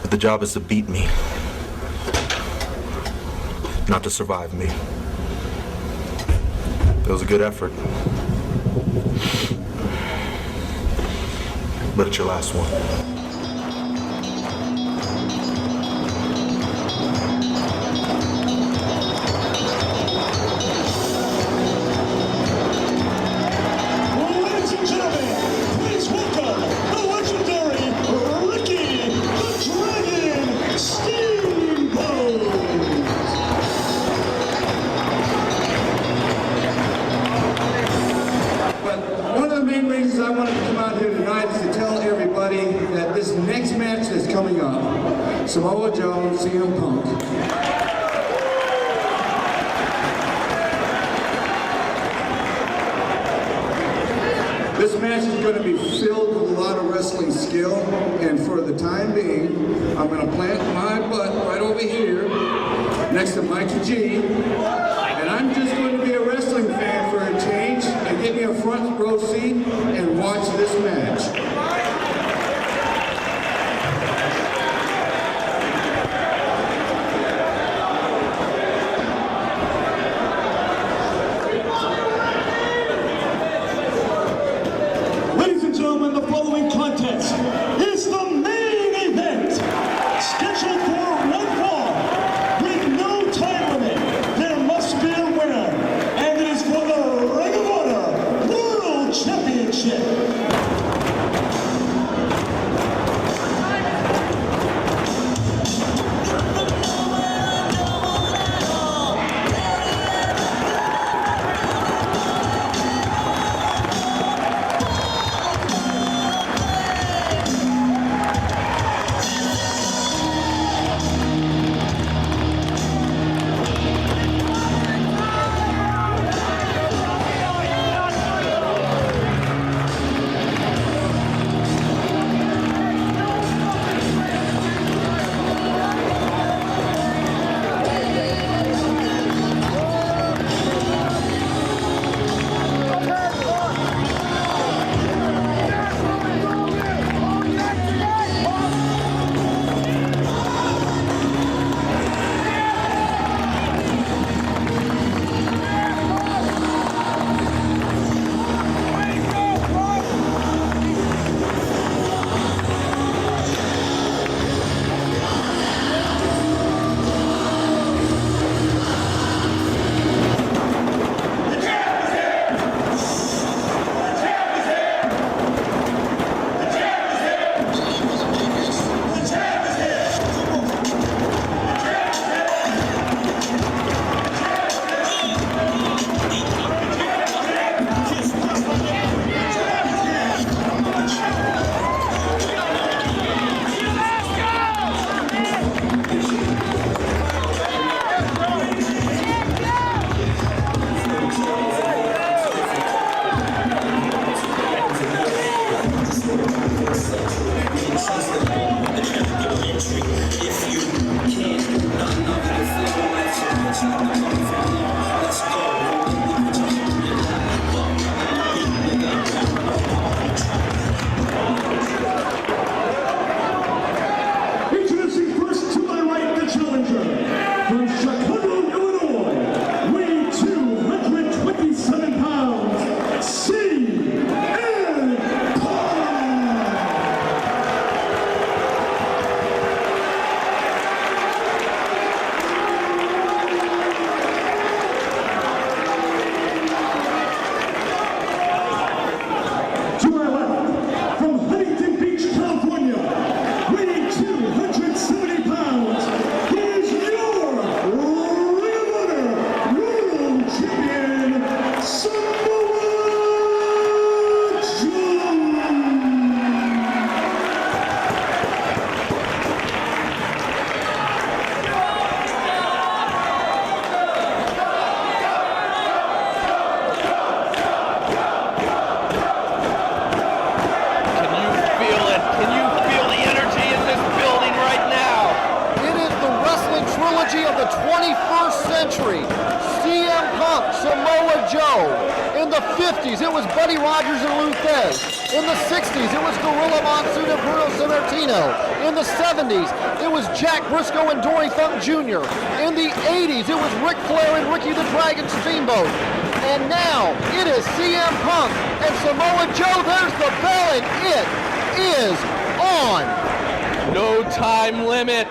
but the job is to beat me. Not to survive me. It was a good effort. But it's your last one. Samoa Joe, CM Punk. This match is going to be filled with a lot of wrestling skill, and for the time being, I'm going to plant my butt right over here next to Mikey G, and I'm just going to be a wrestling fan for a change and get me a front row seat and watch this match. trilogy of the 21st century. CM Punk, Samoa Joe. In the 50s, it was Buddy Rogers and Lou Thesz. In the 60s, it was Gorilla Monsoon and Bruno Sammartino. In the 70s, it was Jack Briscoe and Dory Funk Jr. In the 80s, it was Ric Flair and Ricky the Dragon Steamboat. And now, it is CM Punk and Samoa Joe. There's the bell, and it is on. No time limit.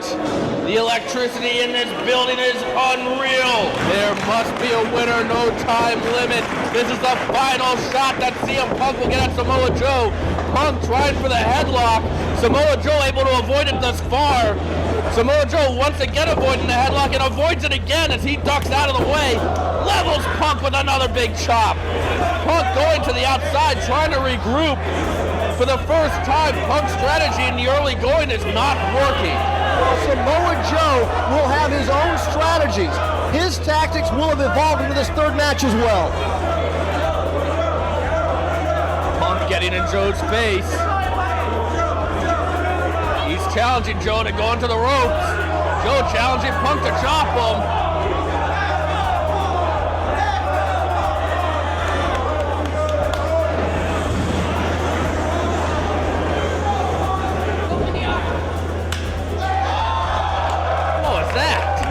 The electricity in this building is unreal. There must be a winner, no time limit. This is the final shot that CM Punk will get at Samoa Joe. Punk trying for the headlock. Samoa Joe able to avoid it thus far. Samoa Joe once again avoiding the headlock and avoids it again as he ducks out of the way. Levels Punk with another big chop. Punk going to the outside, trying to regroup. For the first time, Punk's strategy in the early going is not working. Samoa Joe will have his own strategies. His tactics will have evolved into this third match as well. Punk getting in Joe's face. He's challenging Joe to go into the ropes. Joe challenging Punk to chop him.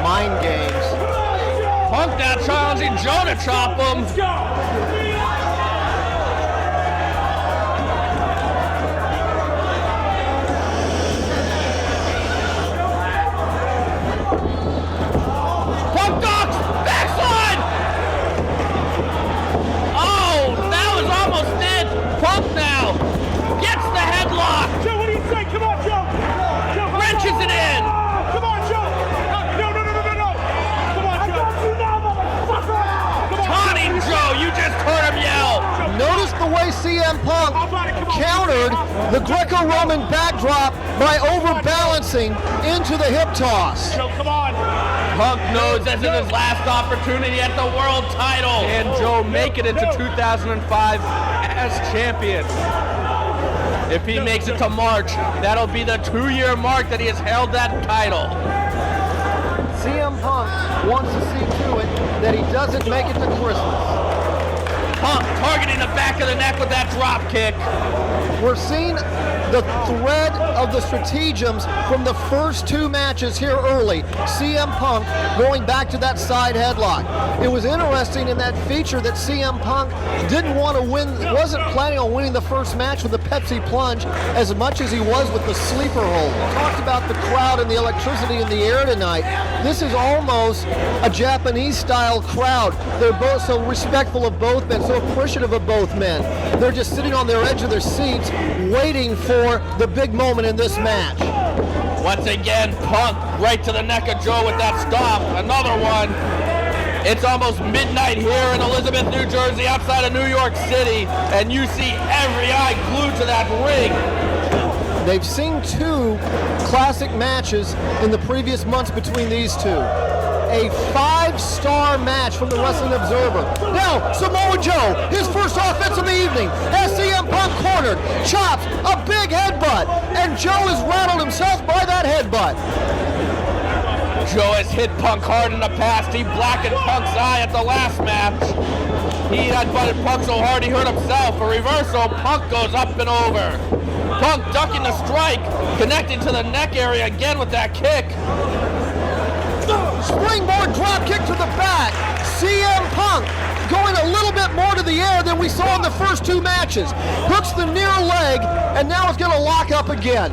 Mind games. Punk now challenging Joe to chop him. Let's go. Punk ducks! Backslide! Oh, that was almost it. Punk now gets the headlock. Joe, what do you say? Come on, Joe. Joe, wrenches it in. Come on, Joe. Joe, you just heard him yell. Notice the way CM Punk countered the Greco-Roman backdrop by overbalancing into the hip toss. Joe, come on. Punk knows this is his last opportunity at the world title. And Joe make it into 2005 as champion. If he makes it to March, that'll be the 2-year mark that he has held that title. CM Punk wants to see to it that he doesn't make it to Christmas. Punk targeting the back of the neck with that drop kick. We're seeing the thread of the stratagems from the first 2 matches here early. CM Punk going back to that side headlock. It was interesting in that feature that CM Punk didn't want to win, wasn't planning on winning the first match with the Pepsi plunge as much as he was with the sleeper hold. We talked about the crowd and the electricity in the air tonight. This is almost a Japanese style crowd. They're both so respectful of both men, so appreciative of both men. They're just sitting on their edge of their seats waiting for the big moment in this match. Once again, Punk right to the neck of Joe with that stop. Another one. It's almost midnight here in Elizabeth, New Jersey, outside of New York City, and you see every eye glued to that ring. They've seen 2 classic matches in the previous months between these two. A 5-star match from the Wrestling Observer. Now, Samoa Joe, his first offense of the evening, has CM Punk cornered, chops, a big headbutt, and Joe is rattled himself by that headbutt. Joe has hit Punk hard in the past. He blackened Punk's eye at the last match. He headbutted Punk so hard he hurt himself. A reversal, Punk goes up and over. Punk ducking the strike, connecting to the neck area again with that kick. Springboard drop kick to the back. CM Punk going a little bit more to the air than we saw in the first 2 matches. Hooks the near leg, and now it's going to lock up again.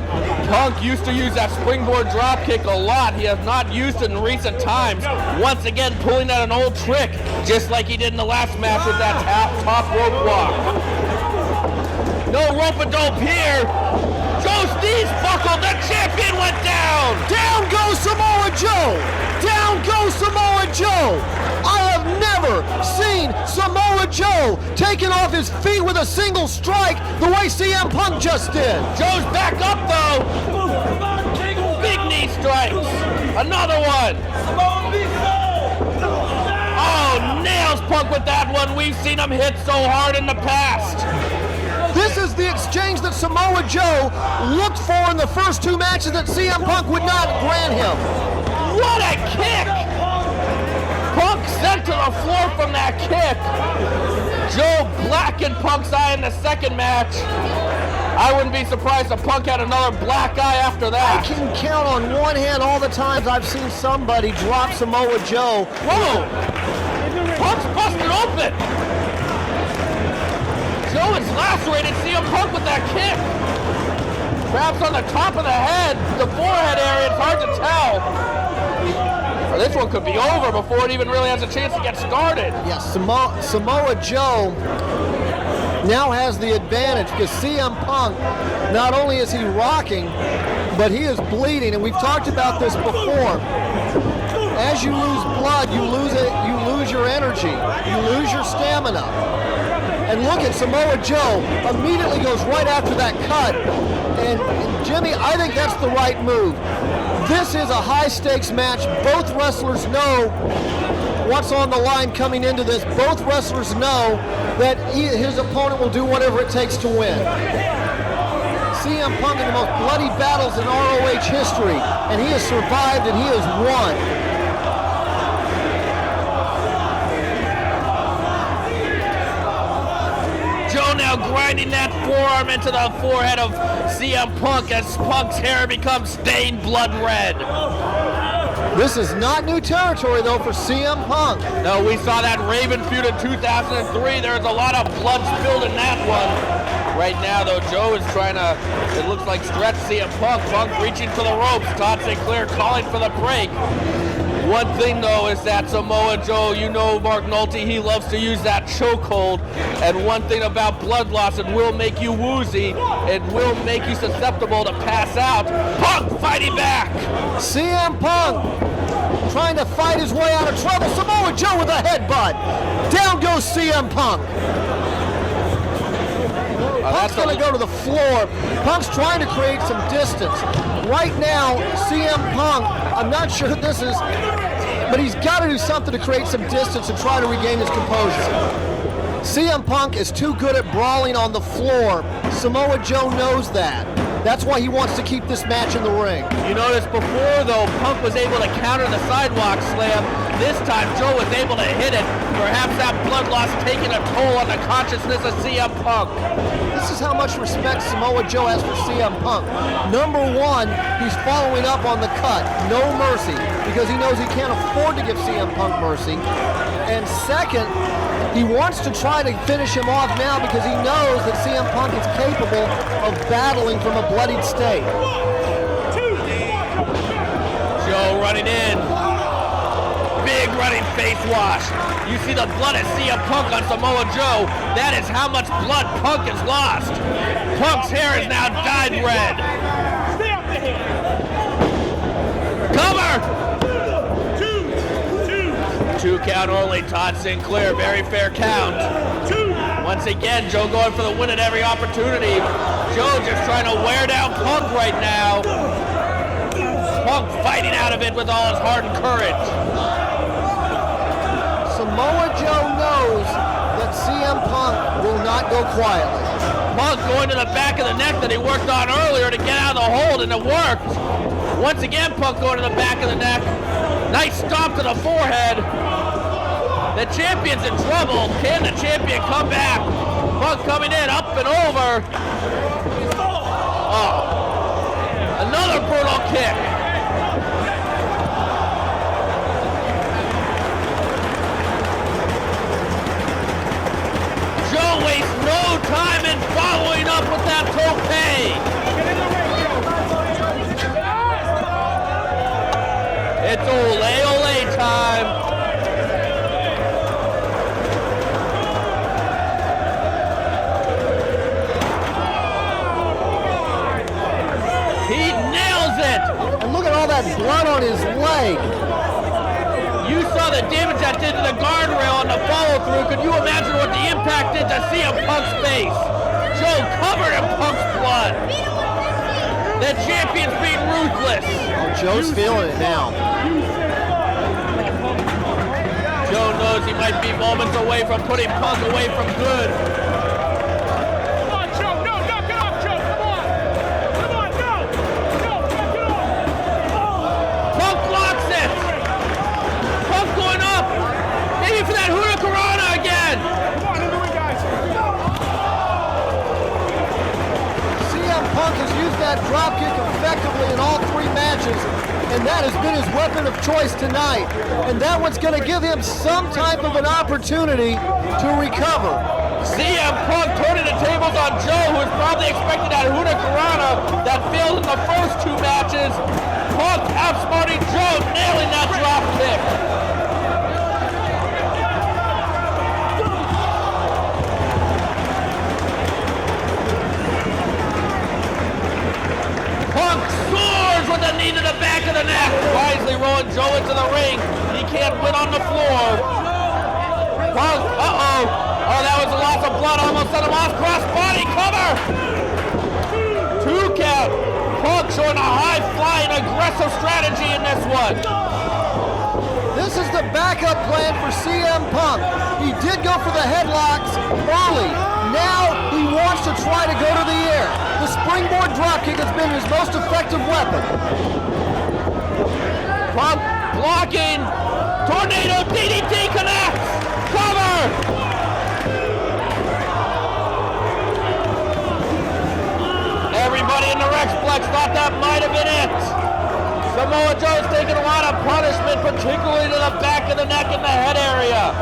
Punk used to use that springboard drop kick a lot. He has not used it in recent times. Once again, pulling out an old trick, just like he did in the last match with that top rope walk. No rope-a-dope here. Joe's knees buckled. The champion went down. Down goes Samoa Joe. Down goes Samoa Joe. I have never seen Samoa Joe taken off his feet with a single strike the way CM Punk just did. Joe's back up though. Big knee strikes. Another one. Oh, nails Punk with that one. We've seen him hit so hard in the past. This is the exchange that Samoa Joe looked for in the first 2 matches that CM Punk would not grant him. What a kick! went to the floor from that kick. Joe blackened Punk's eye in the second match. I wouldn't be surprised if Punk had another black eye after that. I can count on one hand all the times I've seen somebody drop Samoa Joe. Whoa! Punk's busted open! Joe is lacerated CM Punk with that kick. Grabs on the top of the head, the forehead area, it's hard to tell. Or this one could be over before it even really has a chance to get started. Yes, Samoa Joe now has the advantage because CM Punk, not only is he rocking, but he is bleeding, and we've talked about this before. As you lose blood, you lose your energy, you lose your stamina. And look at Samoa Joe, immediately goes right after that cut. And Jimmy, I think that's the right move. This is a high-stakes match. Both wrestlers know what's on the line coming into this. Both wrestlers know that his opponent will do whatever it takes to win. CM Punk in the most bloody battles in ROH history, and he has survived and he has won. Joe now grinding that forearm into the forehead of CM Punk as Punk's hair becomes stained blood red. This is not new territory, though, for CM Punk. No, we saw that Raven feud in 2003. There's a lot of blood spilled in that one. Right now, though, Joe is trying to, it looks like, stretch CM Punk. Punk reaching for the ropes. Todd Sinclair calling for the break. One thing, though, is that Samoa Joe, you know Mark Nolte, he loves to use that chokehold. And one thing about blood loss, it will make you woozy. It will make you susceptible to pass out. Punk fighting back. CM Punk trying to fight his way out of trouble. Samoa Joe with a headbutt. Down goes CM Punk. Punk's going to go to the floor. Punk's trying to create some distance. Right now, CM Punk, I'm not sure who this is, but he's got to do something to create some distance and try to regain his composure. CM Punk is too good at brawling on the floor. Samoa Joe knows that. That's why he wants to keep this match in the ring. You noticed before, though, Punk was able to counter the sidewalk slam. This time, Joe was able to hit it. Perhaps that blood loss taking a toll on the consciousness of CM Punk. This is how much respect Samoa Joe has for CM Punk. Number one, he's following up on the cut. No mercy, because he knows he can't afford to give CM Punk mercy. And second, he wants to try to finish him off now because he knows that CM Punk is capable of battling from a bloodied state. Joe running in. Big running face wash. You see the blood of CM Punk on Samoa Joe. That is how much blood Punk has lost. Punk's hair is now dyed red. Cover! Two count only, Todd Sinclair, very fair count. Once again, Joe going for the win at every opportunity. Joe just trying to wear down Punk right now. Punk fighting out of it with all his heart and courage. Samoa Joe knows that CM Punk will not go quietly. Punk going to the back of the neck that he worked on earlier to get out of the hold, and it worked. Once again, Punk going to the back of the neck. Nice stomp to the forehead. The champion's in trouble. Can the champion come back? Punk coming in, up and over. Oh. Another brutal kick. Joe wastes no time in following up with that tope. It's ole time. He nails it. And look at all that blood on his leg. You saw the damage that did to the guardrail on the follow-through. Could you imagine what the impact did to CM Punk's face? Joe covered in Punk's blood. The champion's being ruthless. Oh, Joe's feeling it now. Joe knows he might be moments away from putting Punk away from good. Come on, Joe. No, knock it off, Joe. Come on. Come on, no. No, knock it off. Punk blocks it. Punk going up. Maybe and that has been his weapon of choice tonight. And that one's going to give him some type of an opportunity to recover. CM Punk turning the tables on Joe, who was probably expecting that Hurricanrana that failed in the first two matches. Punk outsmarting Joe, nailing that drop kick. Punk soars with a knee to the back of the neck, wisely rolling Joe into the ring. He can't win on the floor. Punk, oh, that was a loss of blood, almost sent him off. Cross body cover. 2 count. Punk showing a high-flying, aggressive strategy in this one. This is the backup plan for CM Punk. He did go for the headlocks early. Now he wants to try to go to the air. The springboard dropkick has been his most effective weapon. Punk blocking. Tornado DDT connects. Cover. Everybody in the Rexplex thought that might have been it. Samoa Joe's taking a lot of punishment, particularly to the back of the neck and the head area.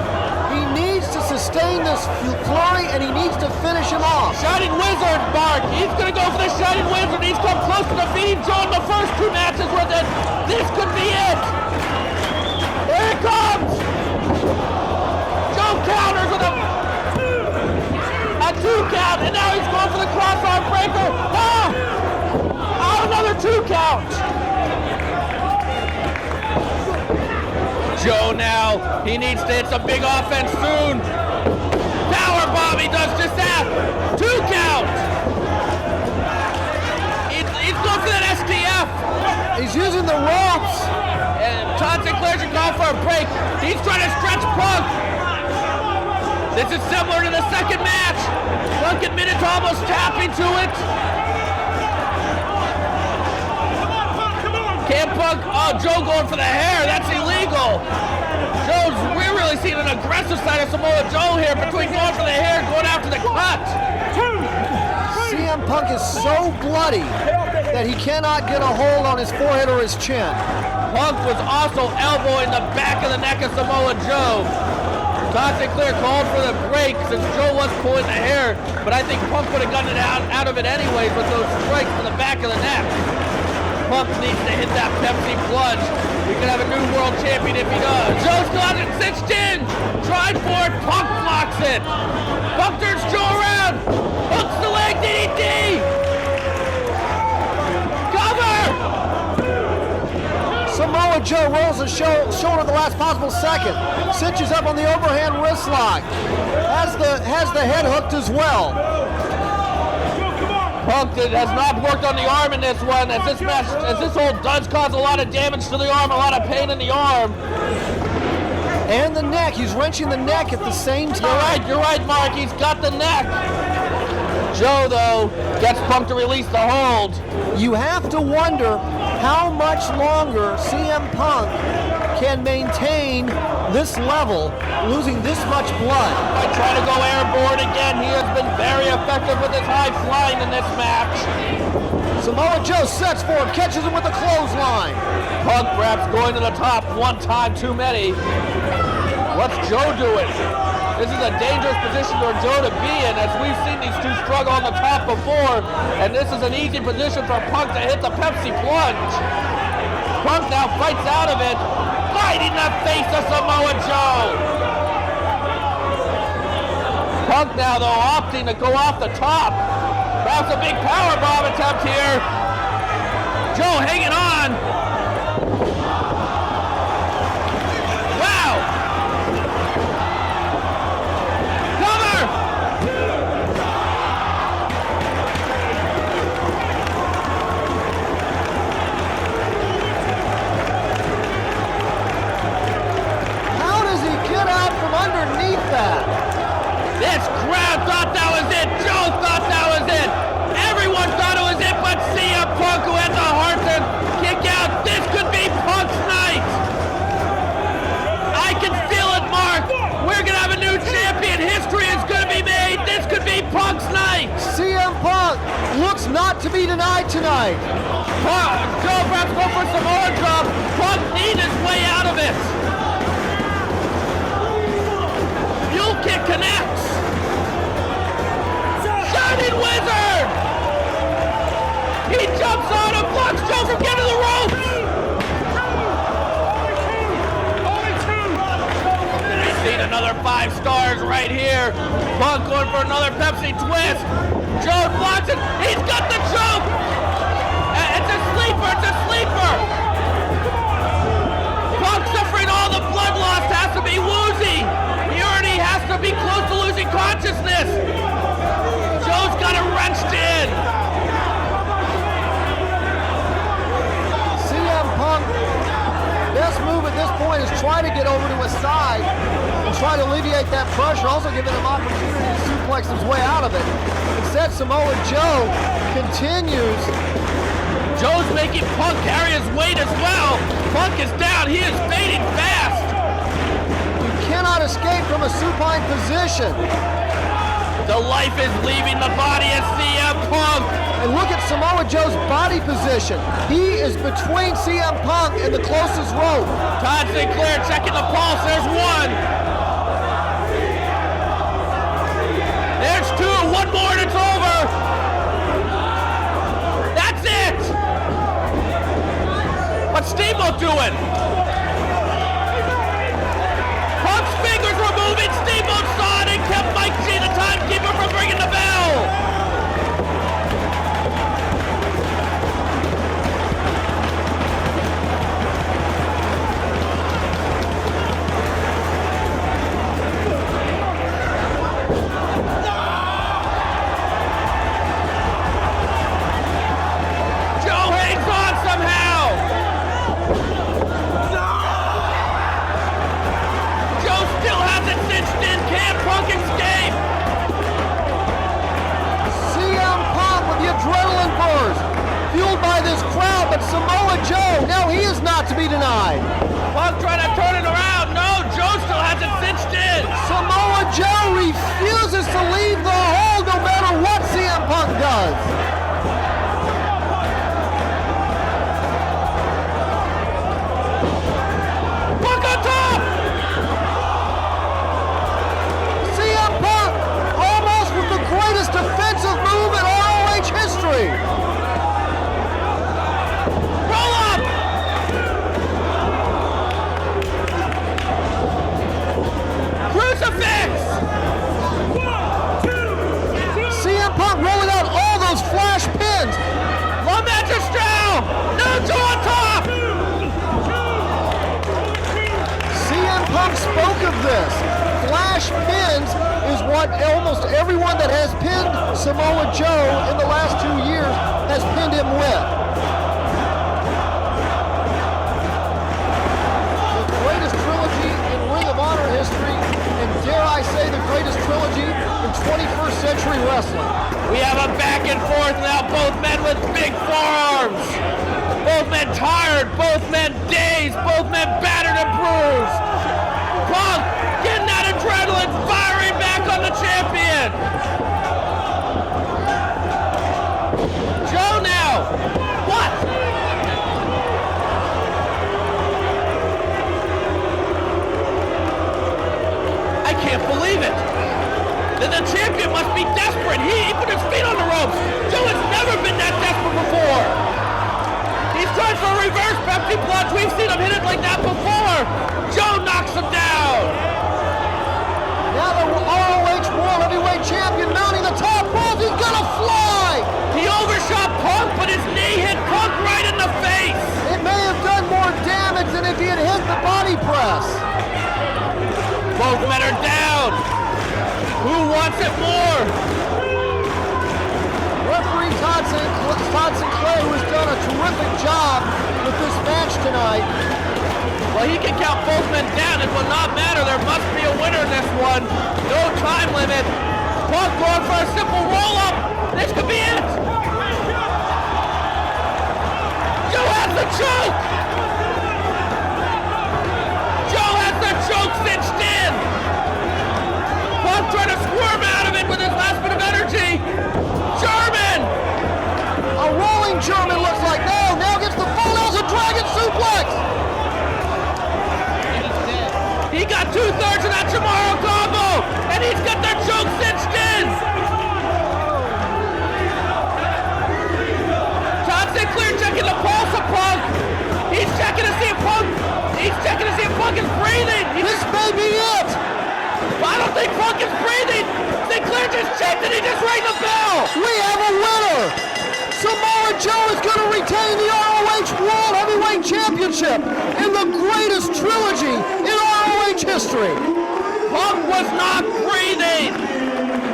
He needs to sustain this flurry, and he needs to finish him off. Shining Wizard, Mark. He's going to go for the Shining Wizard. He's come close to defeating Joe in the first 2 matches with it. This could be it. Here it comes. Joe counters with a 2 count, and now he's going for the crossarm breaker. Oh, another 2 count. Joe now, he needs to hit some big offense soon. Power bomb, he does just that. 2 count. He's going for that STF. He's using the ropes. And Todd Sinclair's going for a break. He's trying to stretch Punk. This is similar to the second match. Punk admitted to almost tapping to it. Can Punk, Joe going for the hair, that's illegal. We're really seeing an aggressive side of Samoa Joe here between going for the hair and going after the cut. CM Punk is so bloody that he cannot get a hold on his forehead or his chin. Punk was also elbowing the back of the neck of Samoa Joe. Todd Sinclair called for the break since Joe was pulling the hair, but I think Punk would have gotten it out of it anyways with those strikes to the back of the neck. Punk needs to hit that Pepsi plunge. We could have a new world champion if he does. Joe still has it cinched in. Tried for it. Punk blocks it. Punk turns Joe around. Hooks the leg DDT. Cover. Samoa Joe rolls his shoulder at the last possible second. Cinches up on the overhand wrist lock. Has the head hooked as well. Punk has not worked on the arm in this one, as this hold does cause a lot of damage to the arm, a lot of pain in the arm. And the neck. He's wrenching the neck at the same time. You're right, Mark. He's got the neck. Joe, though, gets Punk to release the hold. You have to wonder how much longer CM Punk can maintain this level, losing this much blood. Might try to go airborne again. He has been very effective with his high flying in this match. Samoa Joe sets for him, catches him with a clothesline. Punk perhaps going to the top one time too many. What's Joe doing? This is a dangerous position for Joe to be in, as we've seen these two struggle on the top before, and this is an easy position for Punk to hit the Pepsi plunge. Punk now fights out of it, right in the face of Samoa Joe. Punk now, though, opting to go off the top. Perhaps a big powerbomb attempt here. Joe hanging on. Wow! Cover! How does he get out from underneath that? This crowd thought that was it. Joe thought that was it. Everyone thought it was it, but CM Punk, who had the heart to kick out, not to be denied tonight. Joe perhaps go for Samoa drop. Punk need his way out of it. Mule kick connects. Shining Wizard. He jumps on him, blocks Joe from getting to the ropes. He's seen another 5 stars right here. Punk going for another Pepsi twist. Joe blocks it. He's got the choke. It's a sleeper. It's a sleeper. Punk suffering all the blood loss, has to be woozy. He already has to be close to losing consciousness. Joe's got it wrenched in. CM Punk, best move at this point is try to get over to his side and try to alleviate that pressure, also giving him opportunity to suplex his way out of it. Instead, Samoa Joe continues. Joe's making Punk carry his weight as well. Punk is down. He is fading fast. You cannot escape from a supine position. The life is leaving the body of CM Punk. And look at Samoa Joe's body position. He is between CM Punk and the closest rope. Todd Sinclair checking the pulse. There's 1. There's 2. 1 more and it's over. That's it. What's Steamboat doing? Punk's fingers were moving. Steamboat saw it and kept Mike G, the timekeeper, from ringing the bell. Joe hangs on somehow. Joe still hasn't cinched in. Can Punk escape? CM Punk with the adrenaline burst, fueled by this crowd, but Samoa Joe, now he is not to be denied. Punk trying to turn it around. No, Joe still hasn't cinched in. Samoa Joe refuses to leave the hold no matter what CM Punk does. Punk on top. CM Punk almost with the greatest defensive move in ROH history. Roll up. Crucifix. CM Punk rolling out all those flash pins. La Magistral. No, Joe on top. CM Punk spoke of this. Flash pins is what almost everyone that has pinned Samoa Joe in the last 2 years has pinned him with. The greatest trilogy in Ring of Honor history, and dare I say the greatest trilogy in 21st century wrestling. We have a back and forth now. Both men with big forearms. Both men tired. Both men dazed. Both men battered and bruised. Punk getting that adrenaline, firing back on the champion. Joe now. What? I can't believe it. The champion must be desperate. He put his feet on the ropes. Joe has never been that desperate before. He's trying for a reverse Pepsi plunge. We've seen him hit it like that before. Joe knocks him down. Now the ROH World Heavyweight Champion mounting the top rope. He's gonna fly. He overshot Punk, but his knee hit Punk right in the face. It may have done more damage than if he had hit the body press. Both men are down. Who wants it more? Referee Todd Sinclair, who has done a terrific job with this match tonight. Well, he can count both men down. It will not matter. There must be a winner in this one. No time limit. Punk going for a simple roll-up. This could be it. Joe has the choke. Joe has the choke cinched in. Punk trying to squirm out of it with his last bit of energy. German. 2/3 of that tomorrow combo, and he's got their choke cinched in. Todd Sinclair checking the pulse of Punk. He's checking to see if Punk is breathing. This may be it. I don't think Punk is breathing. Sinclair just checked and he just rang the bell. We have a winner. Samoa Joe is going to retain the ROH World Heavyweight Championship in the greatest trilogy in ROH history. Punk was not breathing.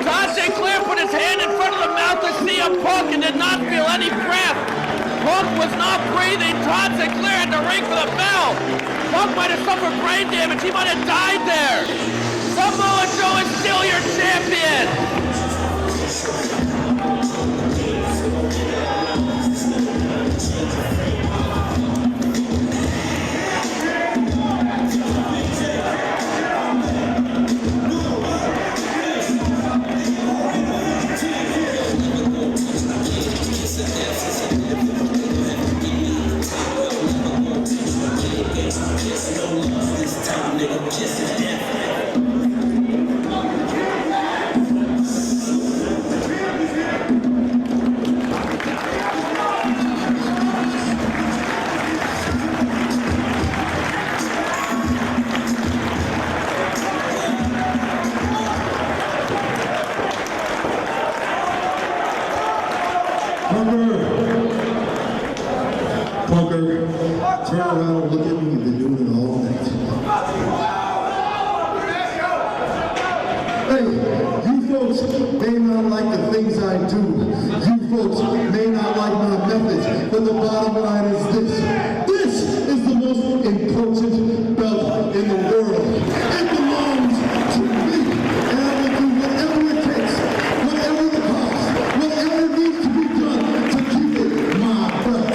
Todd Sinclair put his hand in front of the mouth of CM Punk and did not feel any breath. Punk was not breathing. Todd Sinclair had to ring for the bell. Punk might have suffered brain damage. He might have died there. Samoa Joe is still your champion. Punker, turn around and look at me. You've been doing it all night. Hey, you folks may not like the things I do. You folks may not like my methods, but the bottom line is this. This is the most important belt in the world. It belongs to me, and I will do whatever it takes, whatever the cost, whatever needs to be done to keep it my belt.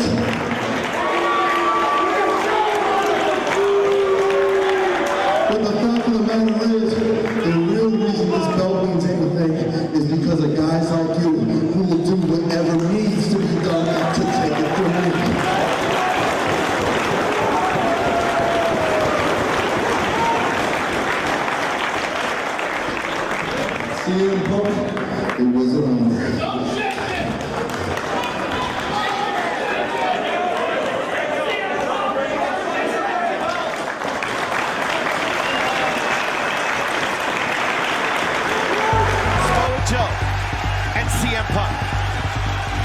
But the fact of the matter is, the real reason this belt means anything is because of guys like you who will do whatever needs to be done to take it from me. CM Punk, it was an honor. And CM Punk.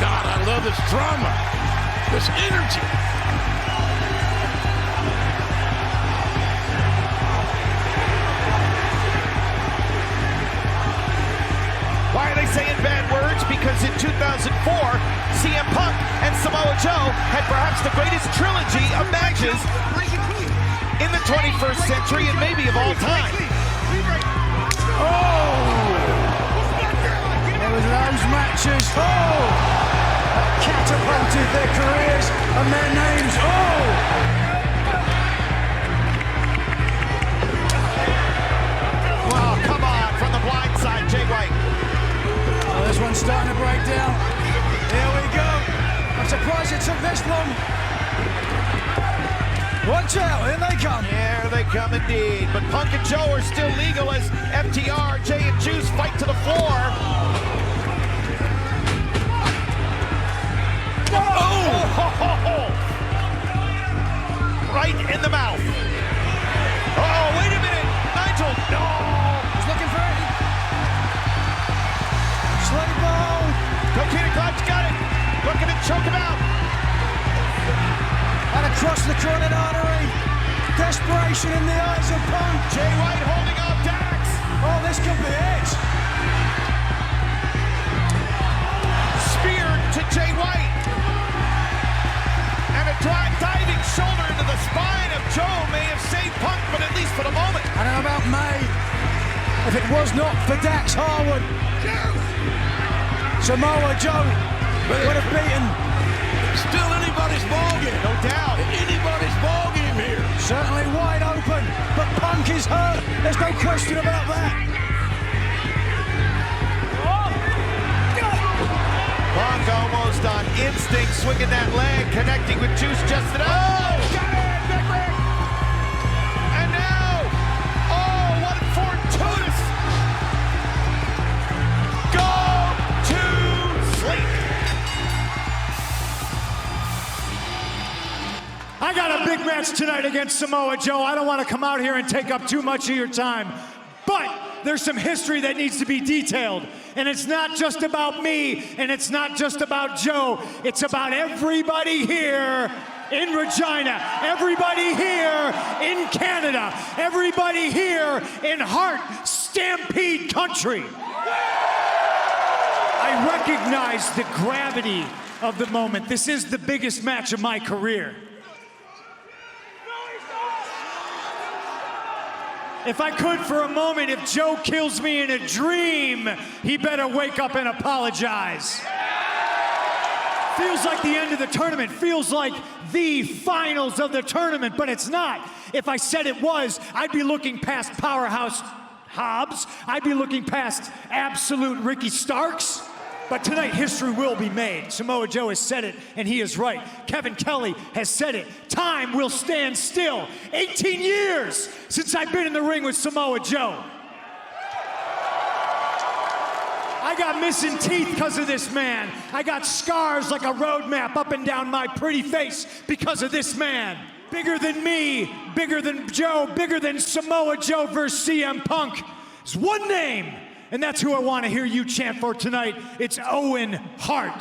God, I love this drama, this energy. Why are they saying bad words? Because in 2004, CM Punk and Samoa Joe had perhaps the greatest trilogy of matches in the 21st century and maybe of all time. Those matches, catapulted their careers and their names, Well, come on, from the blind side, Jay White. Oh, this one's starting to break down. Here we go. I'm surprised it took this long. Watch out, here they come. Here they come indeed. But Punk and Joe are still legal as FTR, Jay and Juice fight to the floor. Oh! Right in the mouth. Oh, wait a minute. Nigel, no. He's looking for it. Slave ball. Coquina Clutch got it. Looking to choke him out. And across the carotid artery. Desperation in the eyes of Punk. Jay White holding off Dax. Oh, this could be it. Spear to Jay White. And a diving shoulder into the spine of Joe may have saved Punk, but at least for the moment. I don't know about May. If it was not for Dax Harwood, Samoa Joe would have beaten. Still anybody's ballgame. No doubt. Anybody's ballgame here. Certainly wide open, but Punk is hurt. There's no question about that. Punk almost on instinct, swinging that leg, connecting with Juice just enough. Oh! Got it! Big rig! And now, oh! match tonight against Samoa Joe. I don't want to come out here and take up too much of your time, but there's some history that needs to be detailed. And it's not just about me, and it's not just about Joe. It's about everybody here in Regina, everybody here in Canada, everybody here in Heart Stampede Country. I recognize the gravity of the moment. This is the biggest match of my career. If I could for a moment, if Joe kills me in a dream, he better wake up and apologize. Feels like the end of the tournament, feels like the finals of the tournament, but it's not. If I said it was, I'd be looking past Powerhouse Hobbs, I'd be looking past absolute Ricky Starks. But tonight, history will be made. Samoa Joe has said it, and he is right. Kevin Kelly has said it. Time will stand still. 18 years since I've been in the ring with Samoa Joe. I got missing teeth because of this man. I got scars like a road map up and down my pretty face because of this man. Bigger than me, bigger than Joe, bigger than Samoa Joe versus CM Punk. There's one name. And that's who I want to hear you chant for tonight. It's Owen Hart.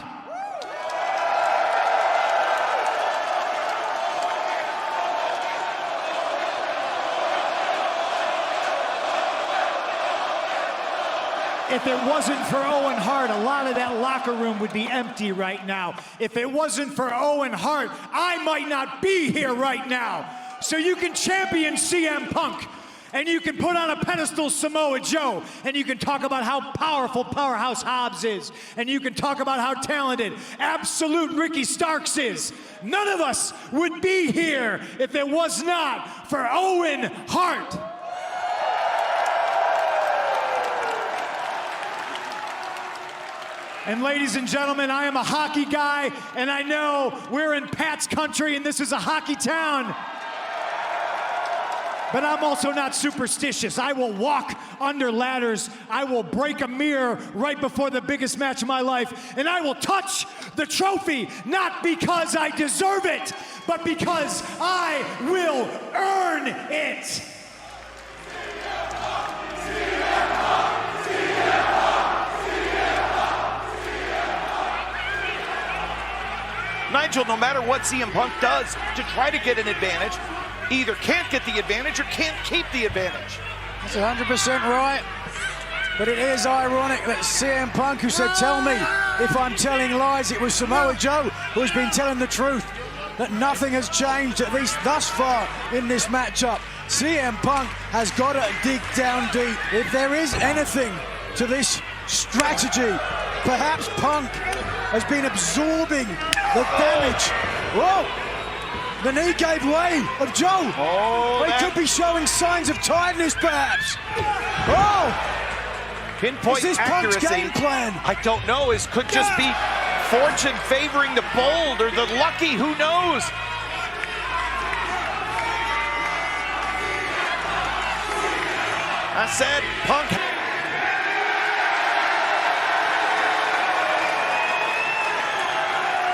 If it wasn't for Owen Hart, a lot of that locker room would be empty right now. If it wasn't for Owen Hart, I might not be here right now. So you can champion CM Punk. And you can put on a pedestal Samoa Joe, and you can talk about how powerful Powerhouse Hobbs is, and you can talk about how talented absolute Ricky Starks is. None of us would be here if it was not for Owen Hart. And ladies and gentlemen, I am a hockey guy, and I know we're in Pat's country, and this is a hockey town. But I'm also not superstitious. I will walk under ladders. I will break a mirror right before the biggest match of my life. And I will touch the trophy, not because I deserve it, but because I will earn it. Nigel, no matter what CM Punk does to try to get an advantage, either can't get the advantage or can't keep the advantage. That's 100% right. But it is ironic that CM Punk, who said, tell me if I'm telling lies, it was Samoa Joe who has been telling the truth. That nothing has changed, at least thus far in this matchup. CM Punk has got to dig down deep. If there is anything to this strategy, perhaps Punk has been absorbing the damage. Whoa! The knee gave way of Joe. Oh, he could be showing signs of tiredness, perhaps. Oh! Pinpoint is this accuracy. Punk's game plan? I don't know. It could just be fortune favoring the bold or the lucky. Who knows? I said Punk.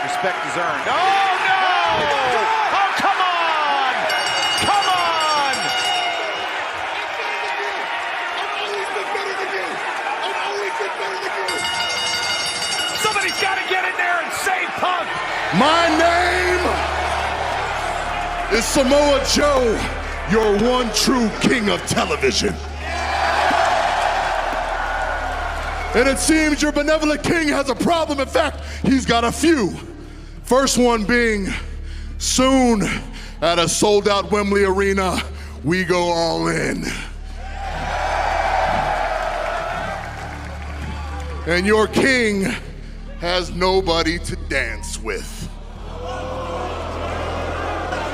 Respect is earned. Oh, no! Oh, come on! Come on! Somebody's got to get in there and save Punk! My name is Samoa Joe, your one true king of television. And it seems your benevolent king has a problem. In fact, he's got a few. First one being, soon at a sold-out Wembley Arena, we go all in. And your king has nobody to dance with.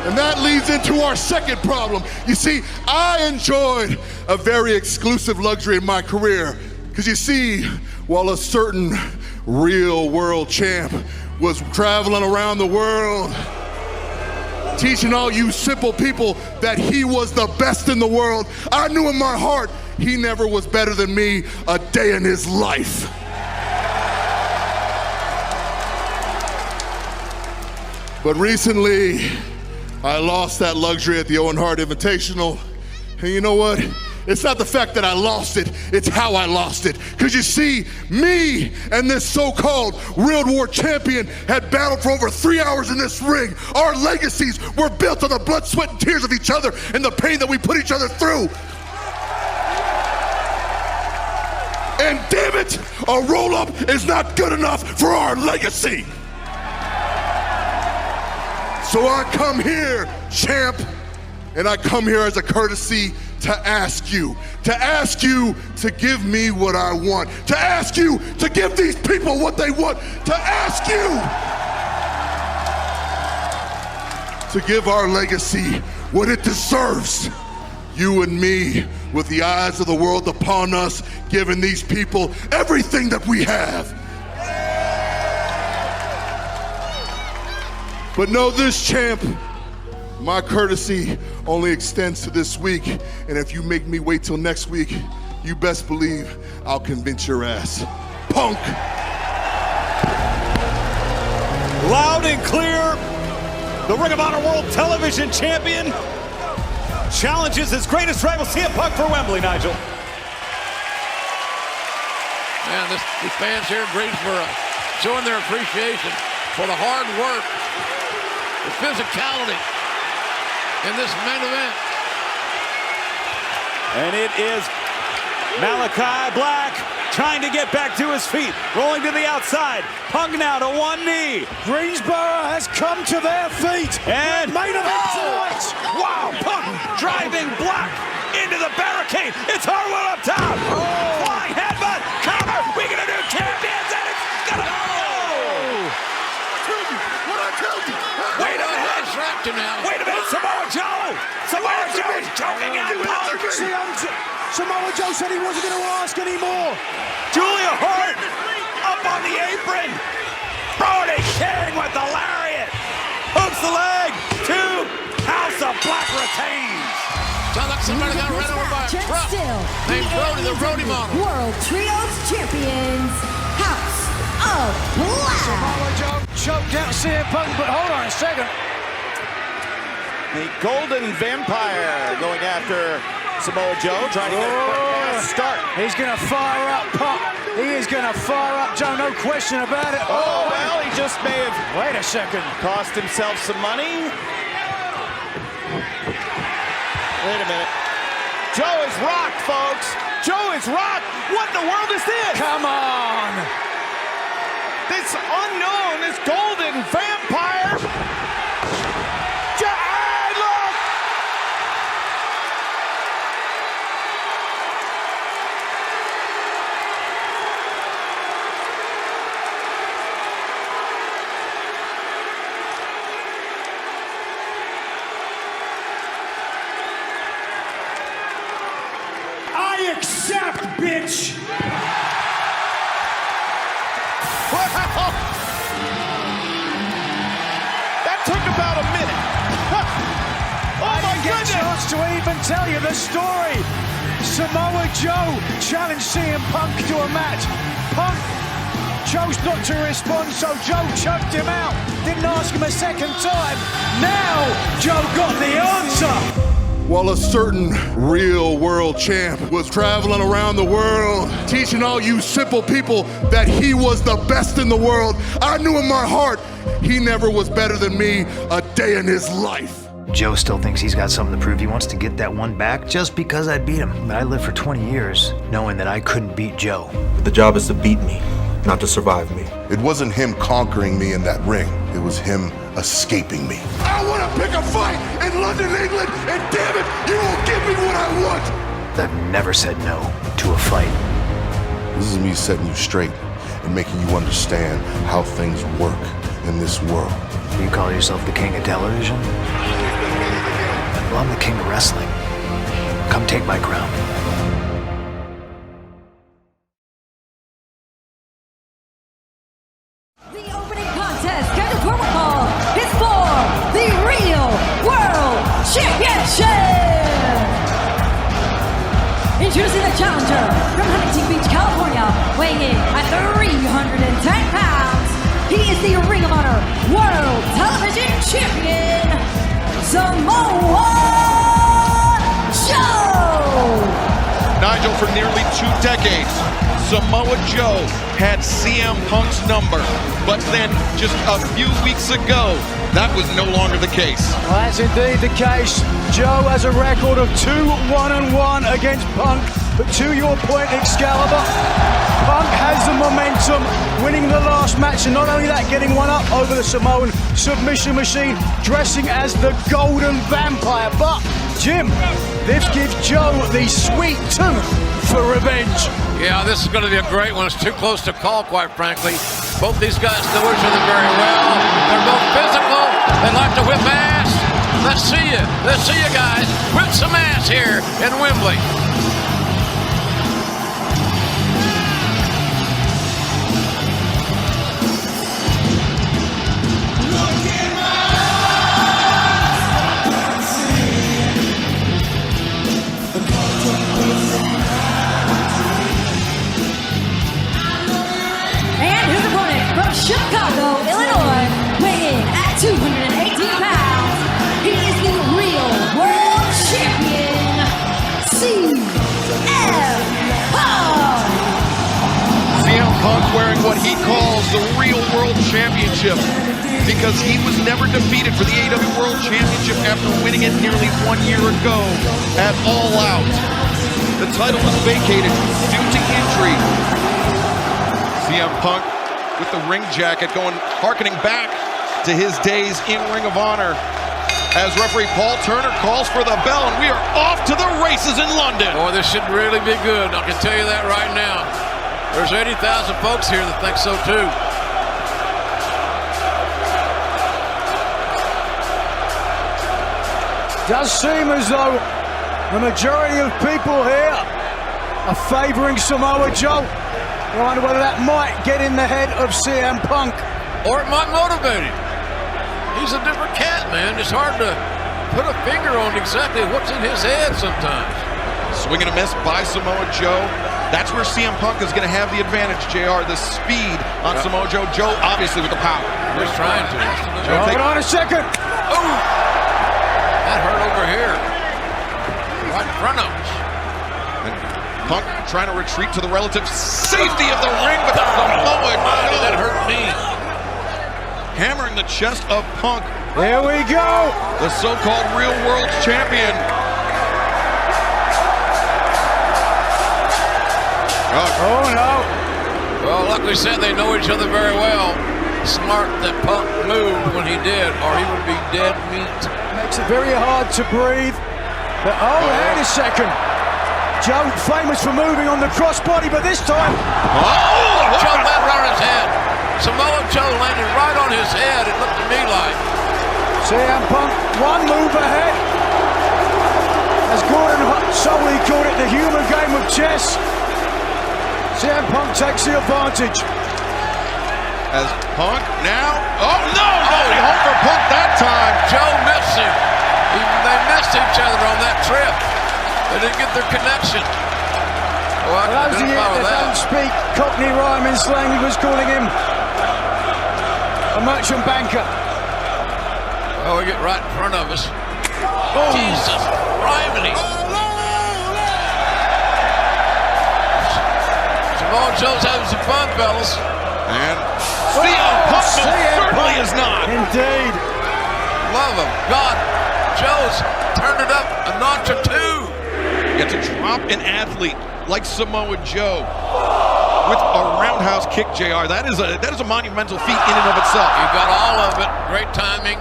And that leads into our second problem. You see, I enjoyed a very exclusive luxury in my career. Because you see, while a certain real world champ was traveling around the world, teaching all you simple people that he was the best in the world, I knew in my heart he never was better than me a day in his life. But recently, I lost that luxury at the Owen Hart Invitational. And you know what? It's not the fact that I lost it, it's how I lost it. Because you see, me and this so-called World War champion had battled for over 3 hours in this ring. Our legacies were built on the blood, sweat, and tears of each other and the pain that we put each other through. And damn it, a roll-up is not good enough for our legacy. So I come here, champ, and I come here as a courtesy to ask you to give me what I want, to ask you to give these people what they want, to ask you to give our legacy what it deserves. You and me, with the eyes of the world upon us, giving these people everything that we have. But know this, champ, my courtesy only extends to this week, and if you make me wait till next week, you best believe I'll convince your ass. Punk! Loud and clear, the Ring of Honor World Television Champion challenges his greatest rival, CM Punk, for Wembley, Nigel. Man, these fans here in Greensboro showing their appreciation for the hard work, the physicality in this main event. And it is Malachi Black trying to get back to his feet, rolling to the outside. Punk now to one knee. Greensboro has come to their feet. And main event tonight. Wow, Punk driving Black into the barricade. It's Harwood up top. Flying headbutt. Counter. We gonna do champions, and it's gonna go. Wait a minute. Trapped him now. Wait a minute, Samoa Joe. Samoa Joe is choking out Punk. Samoa Joe said he wasn't going to ask anymore. Julia Hart up on the apron. Brody King with the lariat. Hooks the leg. 2. House of Black retains. Sounds like somebody got run over by a truck. Named Brody, the Brody model. World Trios Champions, House of Black. Samoa Joe choked out CM Punk, but hold on a second. The Golden Vampire going after Samoa Joe, trying to get a quick start. He's going to fire up Punk. He is going to fire up Joe, no question about it. Oh, well, he just may have... Wait a second. Cost himself some money. Wait a minute. Joe is rocked, folks. Joe is rocked. What in the world is this? Come on. This unknown is Golden Vampire. Look. I accept, bitch. Wow. That took about a minute. Oh my goodness. I chance to even tell you the story. Samoa Joe challenged CM Punk to a match. Punk chose not to respond, so Joe choked him out. Didn't ask him a second time. Now Joe got the answer. While a certain real world champ was traveling around the world, teaching all you simple people that he was the best in the world, I knew in my heart he never was better than me a day in his life. Joe still thinks he's got something to prove. He wants to get that one back just because I beat him. But I lived for 20 years knowing that I couldn't beat Joe. The job is to beat me, not to survive me. It wasn't him conquering me in that ring. It was him escaping me. I want to pick a fight in London, England, and damn it, you won't give me what I want. I've never said no to a fight. This is me setting you straight and making you understand how things work in this world. You call yourself the king of television? Well, I'm the king of wrestling. Come take my crown. The opening contest scheduled for one fall is for the Real World Championship. Introducing the challenger from Huntington Beach, California, weighing in at 310 pounds. He is the Ring of Honor World Television Champion, Samoa Joe. Nigel, for nearly 2 decades, Samoa Joe had CM Punk's number, but then just a few weeks ago, that was no longer the case. Well, that's indeed the case. Joe has a record of 2-1-1 against Punk, but to your point, Excalibur, Punk has the momentum, winning the last match, and not only that, getting one up over the Samoan submission machine, dressing as the Golden Vampire. But, Jim, this gives Joe the sweet tooth for revenge. Yeah, this is going to be a great one. It's too close to call, quite frankly. Both these guys know each other very well. They're both physical. They like to whip ass. Let's see you. Let's see you guys whip some ass here in Wembley. Chicago, Illinois, weighing at 218 pounds, he is the real world champion, CM Punk. CM Punk wearing what he calls the real world championship because he was never defeated for the AEW World Championship after winning it nearly 1 year ago at All Out. The title was vacated due to injury. CM Punk with the ring jacket harkening back to his days in Ring of Honor as referee Paul Turner calls for the bell, and we are off to the races in London. Boy, this should really be good. I can tell you that right now. There's 80,000 folks here that think so too. Does seem as though the majority of people here are favoring Samoa Joe. I wonder whether that might get in the head of CM Punk. Or it might motivate him. He's a different cat, man. It's hard to put a finger on exactly what's in his head sometimes. Swing and a miss by Samoa Joe. That's where CM Punk is going to have the advantage, JR. The speed on Samoa Joe. Joe, obviously, with the power. He's trying to. Hold on a second. Oh! That hurt over here. Right in front of us. Punk trying to retreat to the relative safety of the ring, but Samoa Joe. That hurt me. Hammering the chest of Punk. Here we go. The so-called real world champion. Oh no. Well, like we said, they know each other very well. Smart that Punk moved when he did, or he would be dead meat. Makes it very hard to breathe. But wait a second. Joe famous for moving on the crossbody, but this time... Joe landed right on his head. Samoa Joe landed right on his head, it looked to me like. CM Punk, one move ahead. As Gordon solely called it, the human game of chess. CM Punk takes the advantage. As Punk now... Oh, no! Nobody home for Punk that time. Joe missed him. They missed each other on that trip. They didn't get their connection. Oh, I can identify with that. Don't speak Cockney rhyming slang, he was calling him a merchant banker. Oh, we get right in front of us. Oh. Jesus, rhyming. Samoa Joe's having some fun, fellas. And CM Punk certainly is not. Indeed. Love him. God, Joe's turned it up a notch or two. Get to drop an athlete like Samoa Joe with a roundhouse kick, JR. That is a monumental feat in and of itself. You got all of it. Great timing,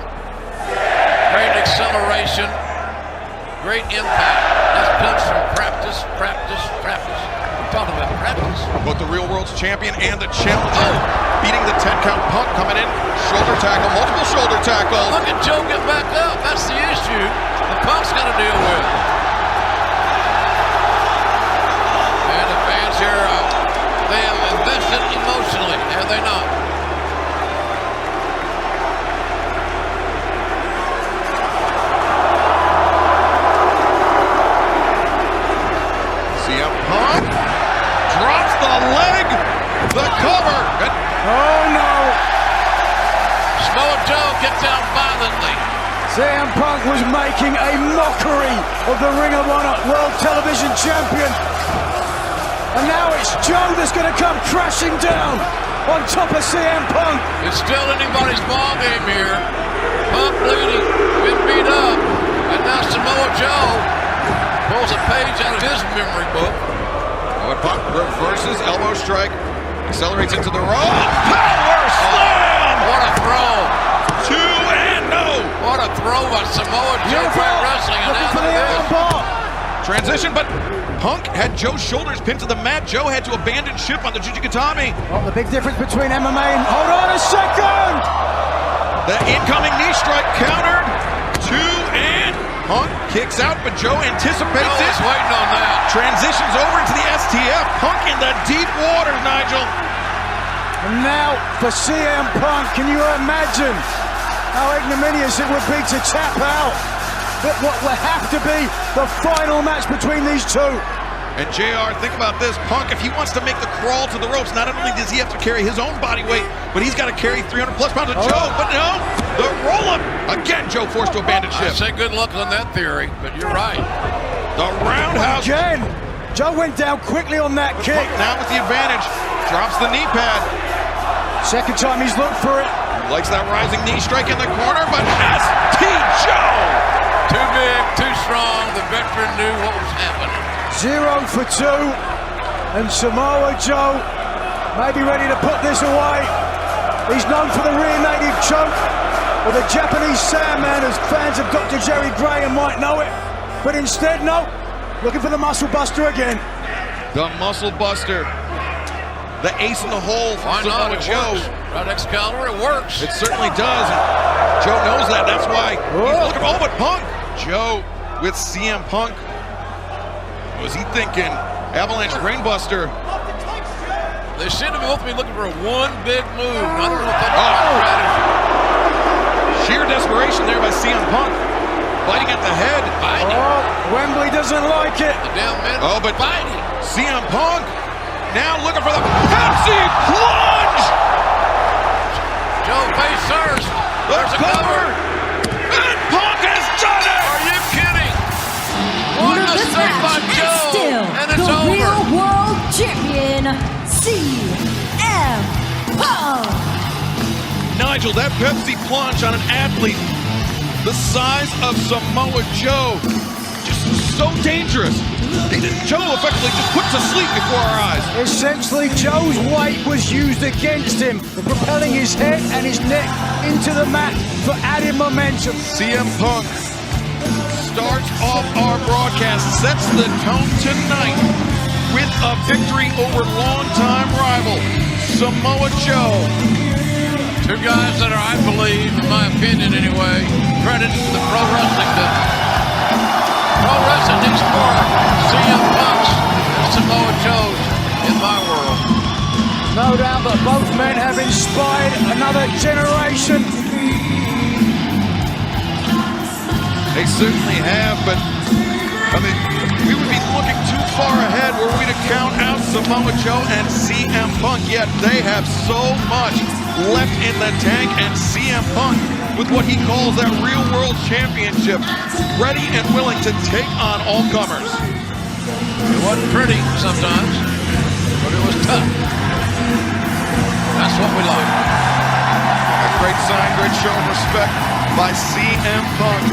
great acceleration, great impact. This comes from practice. We're talking about practice. Both the real world's champion and the challenger beating the 10-count Punk, coming in, shoulder tackle, multiple shoulder tackles. Look at Joe get back up. That's the issue the Punk's got to deal with. Here, they have invested emotionally, have they not? CM Punk drops the leg, the cover. Oh no! Samoa Joe gets down violently. CM Punk was making a mockery of the Ring of Honor World Television Champion. And now it's Joe that's going to come crashing down on top of CM Punk. It's still anybody's ball game here. Punk bleeding, been beat up, and now Samoa Joe pulls a page out of his memory book. But Punk reverses, elbow strike, accelerates into the rope. Power slam! What a throw! 2 and no! What a throw by Samoa Joe Pro Wrestling, and now look at this. Transition, but Punk had Joe's shoulders pinned to the mat. Joe had to abandon ship on the Jujigatami. Well, the big difference between MMA and... Hold on a second! The incoming knee strike countered. 2 and Punk kicks out, but Joe anticipates it. Joe's waiting on that. Transitions over into the STF. Punk in the deep water, Nigel. And now for CM Punk, can you imagine how ignominious it would be to tap out? But what will have to be the final match between these two. And JR, think about this. Punk, if he wants to make the crawl to the ropes, not only does he have to carry his own body weight, but he's got to carry 300 plus pounds of Joe. But no, the roll-up. Again, Joe forced to abandon ship. I say good luck on that theory, but you're right. The roundhouse. Again, Joe went down quickly on that kick. Punk now with the advantage. Drops the knee pad. Second time he's looked for it. Likes that rising knee strike in the corner, but ST Joe! Too big, too strong. The veteran knew what was happening. 0 for 2. And Samoa Joe may be ready to put this away. He's known for the rear native choke, or the Japanese Sandman, as fans of Dr. Jerry Graham might know it. But instead, no, looking for the Muscle Buster again. The Muscle Buster. The ace in the hole for Samoa Joe. Right, Excalibur, it works. It certainly does. And Joe knows that. That's why he's looking for all but Punk. Joe with CM Punk. What was he thinking? Avalanche Brainbuster. They seem to both be looking for one big move. I don't know if that's strategy. Sheer desperation there by CM Punk. Biting at the head. Oh, Wembley doesn't like it. The down man. Oh, but CM Punk now looking for the Pepsi plunge. Joe face first. There's a cover. And Punk has done it. Are you kidding? What a mistake by Joe. Still, and it's the over. real world champion, CM Punk. Nigel, that Pepsi plunge on an athlete the size of Samoa Joe, just so dangerous. Joe effectively just puts to sleep before our eyes. Essentially, Joe's weight was used against him, propelling his head and his neck into the mat for added momentum. CM Punk starts off our broadcast, sets the tone tonight with a victory over longtime rival Samoa Joe. Two guys that are, I believe, in my opinion anyway, credit to the pro wrestling business. Pro wrestling needs more CM Punks and Samoa Joes in my world. No doubt that both men have inspired another generation. They certainly have, but I mean, we would be looking too far ahead were we to count out Samoa Joe and CM Punk, yet they have so much left in the tank, and CM Punk with what he calls that real world championship, ready and willing to take on all comers. It wasn't pretty sometimes, but it was tough. That's what we like. A great sign, great show of respect by CM Punk.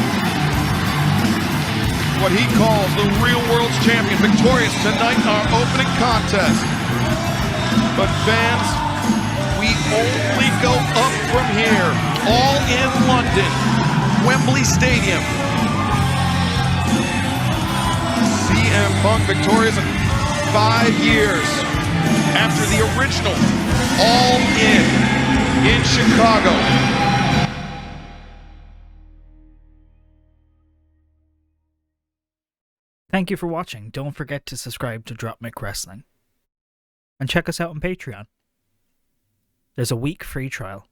What he calls the real world's champion, victorious tonight in our opening contest. But fans, we only go up from here, all in London, Wembley Stadium. CM Punk victorious in 5 years after the original All In Chicago. Thank you for watching. Don't forget to subscribe to Drop Mic Wrestling. And check us out on Patreon. There's a week free trial.